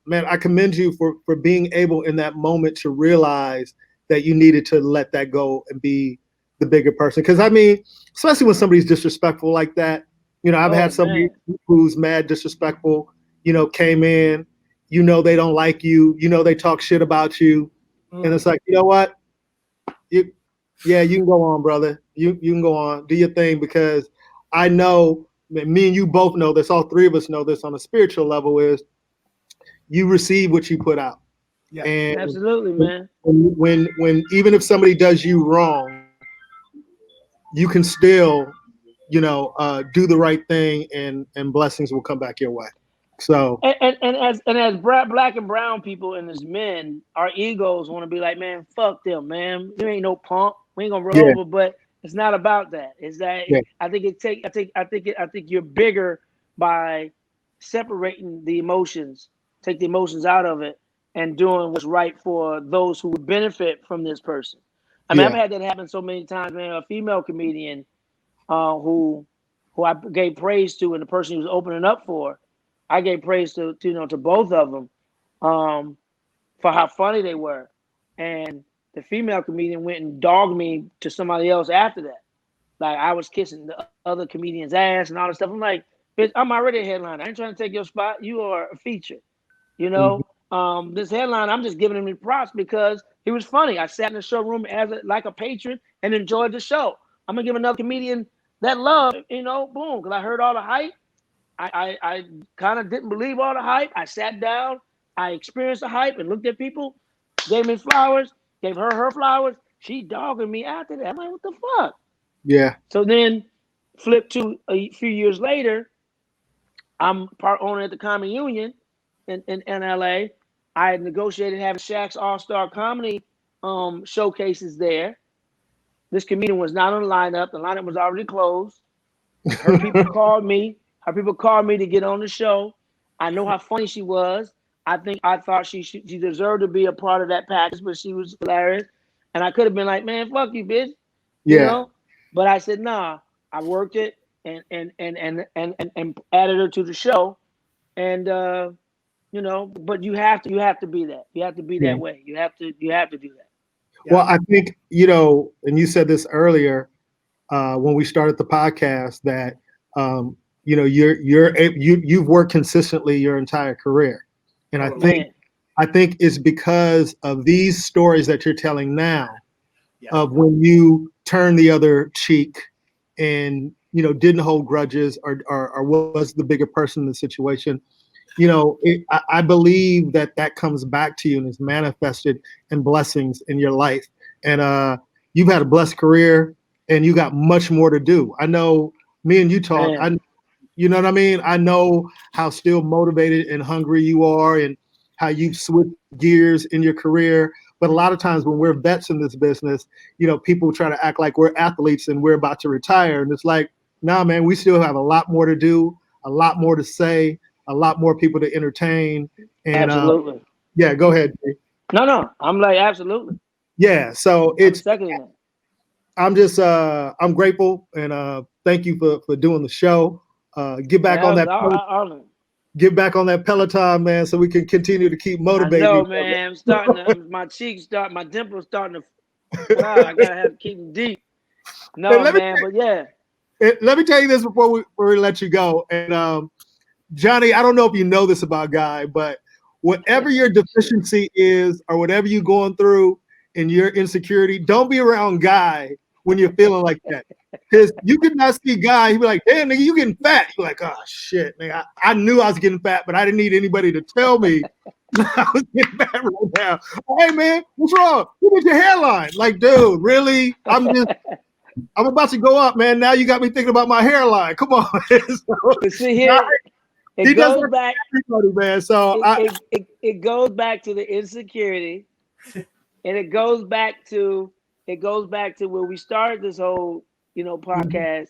man, I commend you for being able in that moment to realize that you needed to let that go and be the bigger person. Because I mean, especially when somebody's disrespectful like that. I've had somebody who's mad disrespectful, came in, they don't like you, they talk shit about you. And it's like, you know what? You can go on, brother. You can go on, do your thing, because I know, me and you both know this, all three of us know this on a spiritual level, is you receive what you put out. Yeah, and absolutely, man. When even if somebody does you wrong, you can still do the right thing, and blessings will come back your way. So and as black and brown people and as men, our egos want to be like, man, fuck them, man. You ain't no punk. We ain't gonna roll over. But it's not about that. It's that I think you're bigger by separating the emotions, take the emotions out of it, and doing what's right for those who would benefit from this person. I mean, I've had that happen so many times, man. A female comedian who I gave praise to, and the person he was opening up for, I gave praise to both of them for how funny they were. And the female comedian went and dogged me to somebody else after that. Like, I was kissing the other comedian's ass and all this stuff. I'm like, bitch, I'm already a headliner. I ain't trying to take your spot. You are a feature. This headline, I'm just giving him the props because he was funny. I sat in the showroom like a patron and enjoyed the show. I'm gonna give another comedian that love, boom, because I heard all the hype. I kind of didn't believe all the hype. I sat down, I experienced the hype and looked at people, gave me flowers, gave her flowers. She dogging me after that. I'm like, what the fuck? Yeah. So then, flip to a few years later, I'm part owner at the Common Union in LA. I had negotiated having Shaq's All-Star Comedy showcases there. This comedian was not on the lineup. The lineup was already closed. Her people called me. Her people called me to get on the show. I know how funny she was. I thought she deserved to be a part of that package, but she was hilarious. And I could have been like, man, fuck you, bitch. You know? But I said, nah. I worked it and added her to the show. And but you have to be that. You have to be that way. You have to do that. Yeah. Well, I think, and you said this earlier when we started the podcast that you've worked consistently your entire career. And I think it's because of these stories that you're telling now of when you turned the other cheek and didn't hold grudges or was the bigger person in the situation. I believe that comes back to you and is manifested in blessings in your life. And you've had a blessed career and you got much more to do. I know me and you talk, you know what I mean? I know how still motivated and hungry you are and how you've switched gears in your career. But a lot of times when we're vets in this business, people try to act like we're athletes and we're about to retire. And it's like, nah, man, we still have a lot more to do, a lot more to say, a lot more people to entertain. And absolutely. Yeah, go ahead. No, I'm like, absolutely. Yeah. So I'm just, I'm grateful and thank you for doing the show. Get back on that. Get back on that Peloton, man, so we can continue to keep motivating. I know, man. I'm starting to, my dimples starting to, wow, I gotta have to keep them deep. No, man, but yeah. Let me tell you this before we let you go. And Johnny, I don't know if you know this about Guy, but whatever your deficiency is or whatever you're going through in your insecurity, don't be around Guy when you're feeling like that. Because you could not see Guy, he'd be like, damn, nigga, you getting fat. You're like, oh, shit, nigga. I knew I was getting fat, but I didn't need anybody to tell me I was getting fat right now. Hey, man, what's wrong? Look at your hairline. Like, dude, really? I'm about to go up, man. Now you got me thinking about my hairline. Come on. So, see here, it goes back. Everybody, man. So it goes back to the insecurity, and it goes back to where we started this whole podcast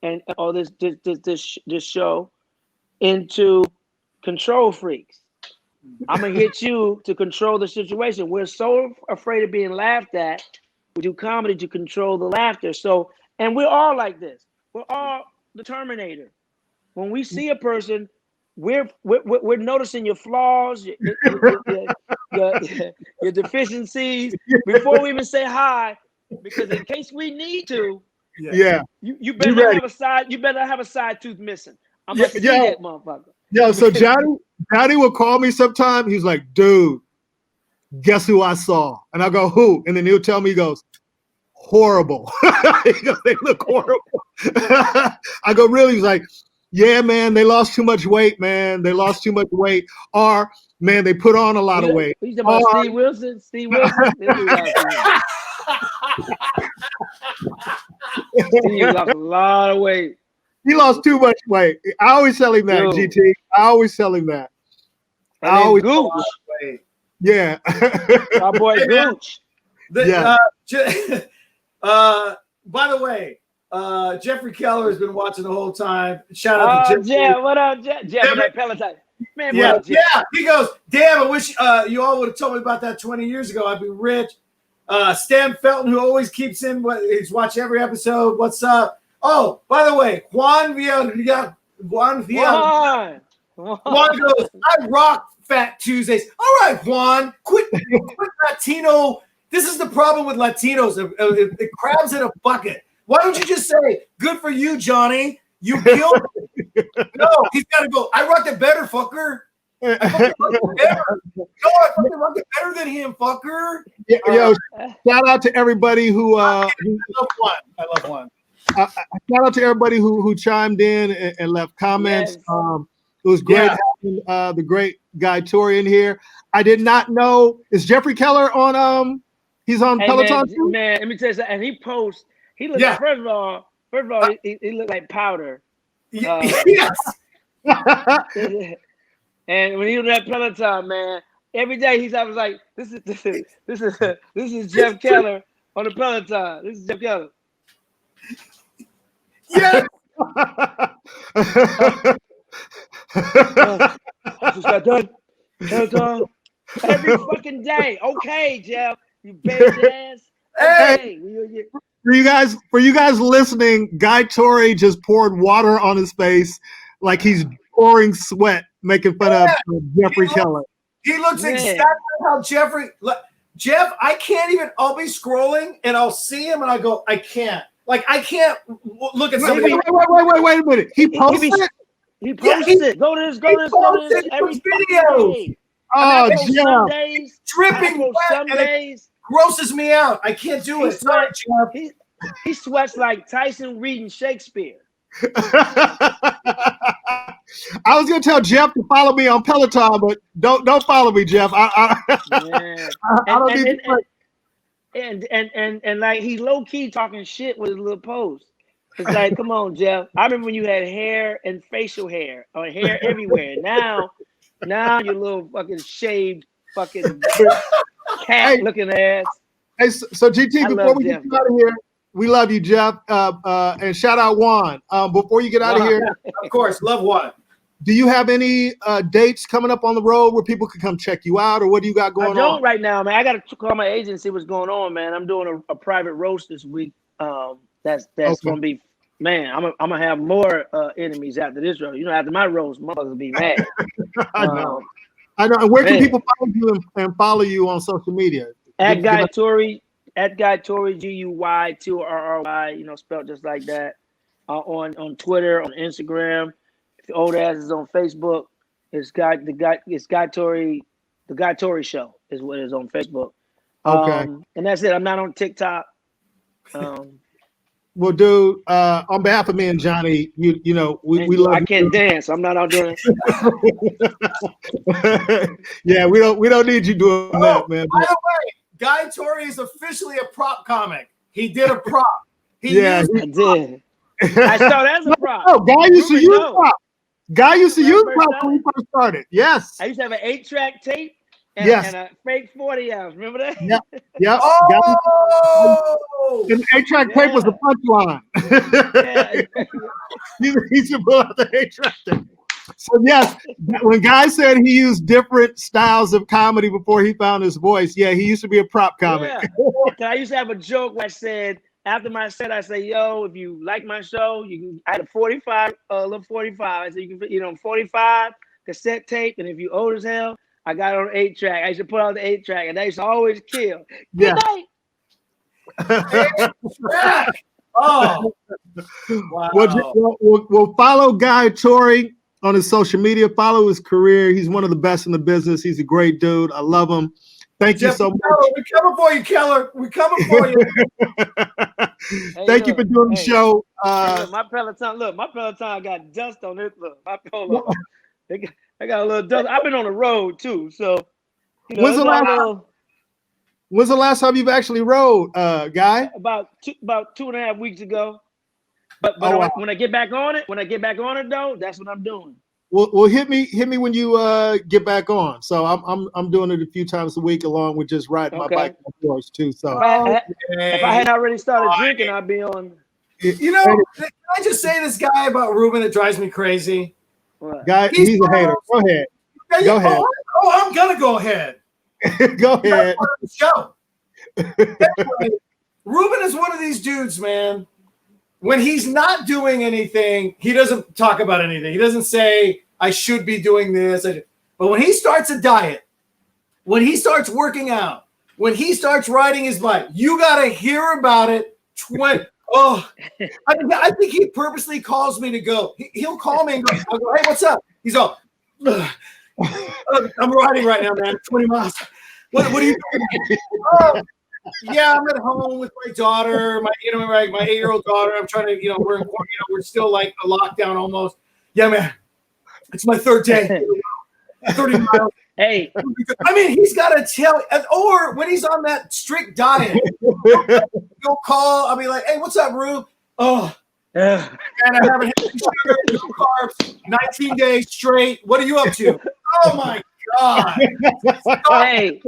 and or this show into control freaks. I'm gonna hit you to control the situation. We're so afraid of being laughed at. We do comedy to control the laughter. So, and we're all like this. We're all the Terminator. When we see a person, we're noticing your flaws, your deficiencies before we even say hi, because in case we need to, you better not have a side. You better not have a side tooth missing. I'm gonna see that motherfucker. Yo, so Johnny will call me sometime. He's like, dude, guess who I saw? And I go, who? And then he'll tell me, he goes, horrible. He goes, they look horrible. I go, really? He's like, yeah, man, they lost too much weight, man. They lost too much weight. Or, man, they put on a lot of weight. He's about Steve Wilson. Steve Wilson. He lost a lot of weight. He lost too much weight. I always tell him that, GT. I always tell him that. And I always Gooch. Yeah. My boy Gooch. By the way, Jeffrey Keller has been watching the whole time. Shout out to Jeff. Yeah, what up, Jeff? Jeff, Peloton. Man, yeah. He goes, damn, I wish you all would have told me about that 20 years ago. I'd be rich. Stan Felton, who always keeps in he's watched every episode. What's up? Oh, by the way, Juan goes, I rock Fat Tuesdays. All right, Juan, quit Latino. This is the problem with Latinos. The crabs in a bucket. Why don't you just say, good for you, Johnny? You killed me. No, he's got to go, I rocked it better, fucker. I fucking rocked it better than him, fucker. Yo, shout out to everybody who I love Juan. shout out to everybody who chimed in and left comments. Yes. It was great having the great Guy Torry in here. I did not know, is Jeffrey Keller on he's on Peloton too? Man, let me tell you something. And he posts, he looks first of all, he looked like powder. Yes. And when he was at Peloton, man, every day I was like, this is Jeff Keller on the Peloton. This is Jeff Keller. Yes. I just got done. Peloton every fucking day. Okay, Jeff, you bitch ass. Okay. For you guys listening, Guy Torry just poured water on his face like he's pouring sweat, making fun of Jeffrey Keller. He looks exactly how Jeffrey. Jeff, I can't even. I'll be scrolling and I'll see him and I go, I can't. Like I can't look at somebody. Wait a minute. He posted it. He posted it. Go to this. Every videos. Oh, yeah. Sundays, dripping wet. Sundays. Grosses me out. I can't do it. Sorry, Jeff. He sweats like Tyson reading Shakespeare. I was gonna tell Jeff to follow me on Peloton, but don't follow me, Jeff. I don't need and like he low key talking shit with his little post. It's like, come on, Jeff. I remember when you had hair and facial hair or hair everywhere. Now your little fucking shaved fucking cat looking ass. Hey, so GT, before we get out of here, we love you, Jeff. And shout out Juan. Before you get out of here, of course, love Juan. Do you have any dates coming up on the road where people can come check you out, or what do you got going on? I don't right now, man. I got to call my agent and see what's going on, man. I'm doing a private roast this week. That's going to be, man. I'm gonna have more enemies after this roast. You know, after my roast, motherfuckers will be mad. I know. And where can people find you and follow you on social media? At Guy Torry, GUY TORRY, you know, spelled just like that. On Twitter, on Instagram. If the old ass is on Facebook, it's Guy Torry, the Guy Torry Show is what it is on Facebook. Okay. And that's it. I'm not on TikTok. Well, dude, on behalf of me and Johnny, you know, we love. I can't dance. I'm not out doing it. Yeah, we don't need you doing that, man. By the way, Guy Torry is officially a prop comic. He did a prop. I did. I started as a prop. Oh, Guy used to use prop. Guy used to use prop when he first started. Yes. I used to have an 8-track tape. And a fake 40 ounce. Remember that? Yep. Oh! And the 8-track tape was the punchline. He should pull out the 8-track tape. So yes, when Guy said he used different styles of comedy before he found his voice, he used to be a prop comic. I used to have a joke where I said, after my set, I say, yo, if you like my show, you can. I had a 45, little 45. I said, you can, 45 cassette tape, and if you old as hell, I got it on 8-track. I used to put on the 8-track, and they used to always kill. Good night. Oh, wow. We'll follow Guy Torry on his social media. Follow his career. He's one of the best in the business. He's a great dude. I love him. Thank you so much. We're coming for you, Keller. We're coming for you. Thank you for doing the show. Look, my Peloton got dust on it. Look, my Polo. I got a little dust. I've been on the road too, so. When's the last time you've actually rode, Guy? About 2.5 weeks ago. But when I get back on it, though, that's what I'm doing. Well, hit me when you get back on. So I'm doing it a few times a week, along with just riding my bike on course too. So if I had already started drinking, I'd be on. You know, can I just say this guy about Ruben that drives me crazy? Guy, he's a hater. Go ahead. Go ahead. Oh, I'm gonna go ahead. Go ahead. Show. Anyway, Ruben is one of these dudes, man. When he's not doing anything, he doesn't talk about anything. He doesn't say, I should be doing this. But when he starts a diet, when he starts working out, when he starts riding his bike, you got to hear about it. I think he purposely calls me to go. He'll call me and go, I'll go, hey, what's up? He's all, I'm riding right now, man, 20 miles. What are you doing? Yeah, I'm at home with my daughter, my 8-year-old daughter. I'm trying to, we're still like a lockdown almost. Yeah, man. It's my third day. 30 miles. Hey. I mean, he's got to tell, or when he's on that strict diet, he'll call. I'll be like, hey, what's up, Rube? Oh, and I haven't had any sugar, no carbs, 19 days straight. What are you up to? Oh my God. Hey,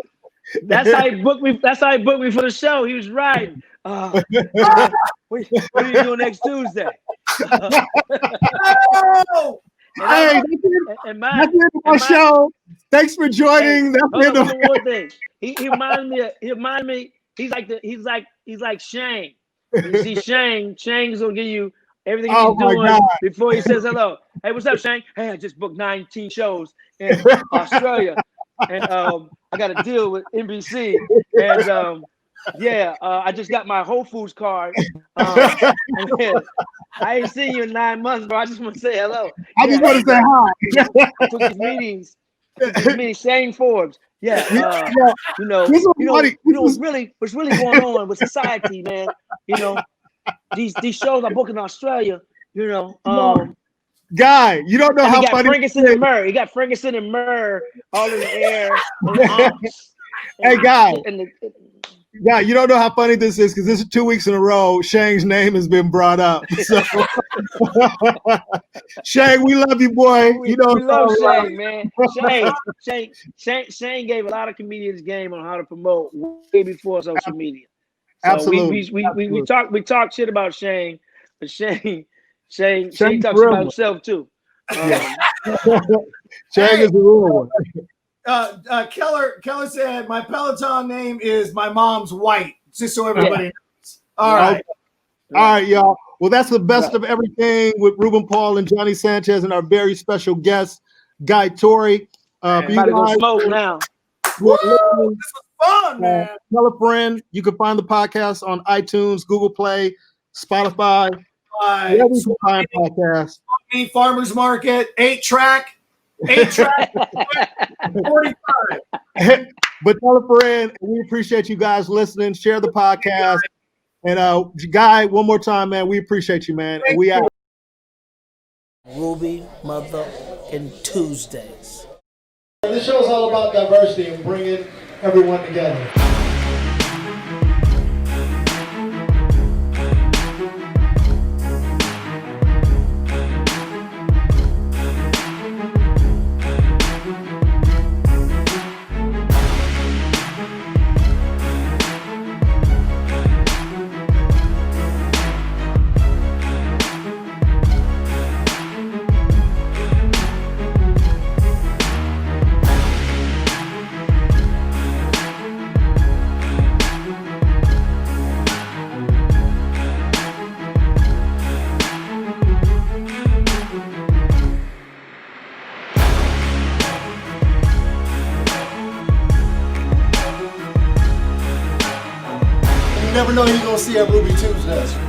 that's how he booked me. That's how he booked me for the show. He was riding. What are you doing next Tuesday? Oh! Hey, that's the end of my show. Thanks for joining. Hey, that's the end of one thing. He reminded me. He's like Shane. You see, Shane's gonna give you everything he's doing before he says hello. Hey, what's up, Shane? Hey, I just booked 19 shows in Australia, and I got a deal with NBC, and I just got my Whole Foods card. I ain't seen you in 9 months, bro. I just want to say hello. I just want to say hi. I took these meetings. Shane Forbes. What's really going on with society, man. These shows I book in Australia. Guy, you don't know how funny. Ferguson and Murr. He got Ferguson and Murr all in the air. Hey, Guy. Yeah, you don't know how funny this is because this is 2 weeks in a row. Shane's name has been brought up. So, Shane, we love you, boy. We love Shane, man. Shane gave a lot of comedians game on how to promote way before social media. So Absolutely. We talk shit about Shane, but Shane talks about himself too. Shane is the real one. Keller said my Peloton name is my mom's white, just so everybody knows. All right, y'all. Well, that's the best of everything with Ruben Paul and Johnny Sanchez and our very special guest, Guy Torry. For you guys, go smoke now. This was fun, man. Tell a friend. You can find the podcast on iTunes, Google Play, Spotify. Wherever you can find podcasts. Farmers Market, 8-track. 45. But tell a friend. We appreciate you guys listening. Share the podcast. And Guy, one more time, man. We appreciate you, man. And we out. Ruby motherfucking Tuesdays. This show is all about diversity and bringing everyone together. You never know who you're going to see at Ruby Tuesdays.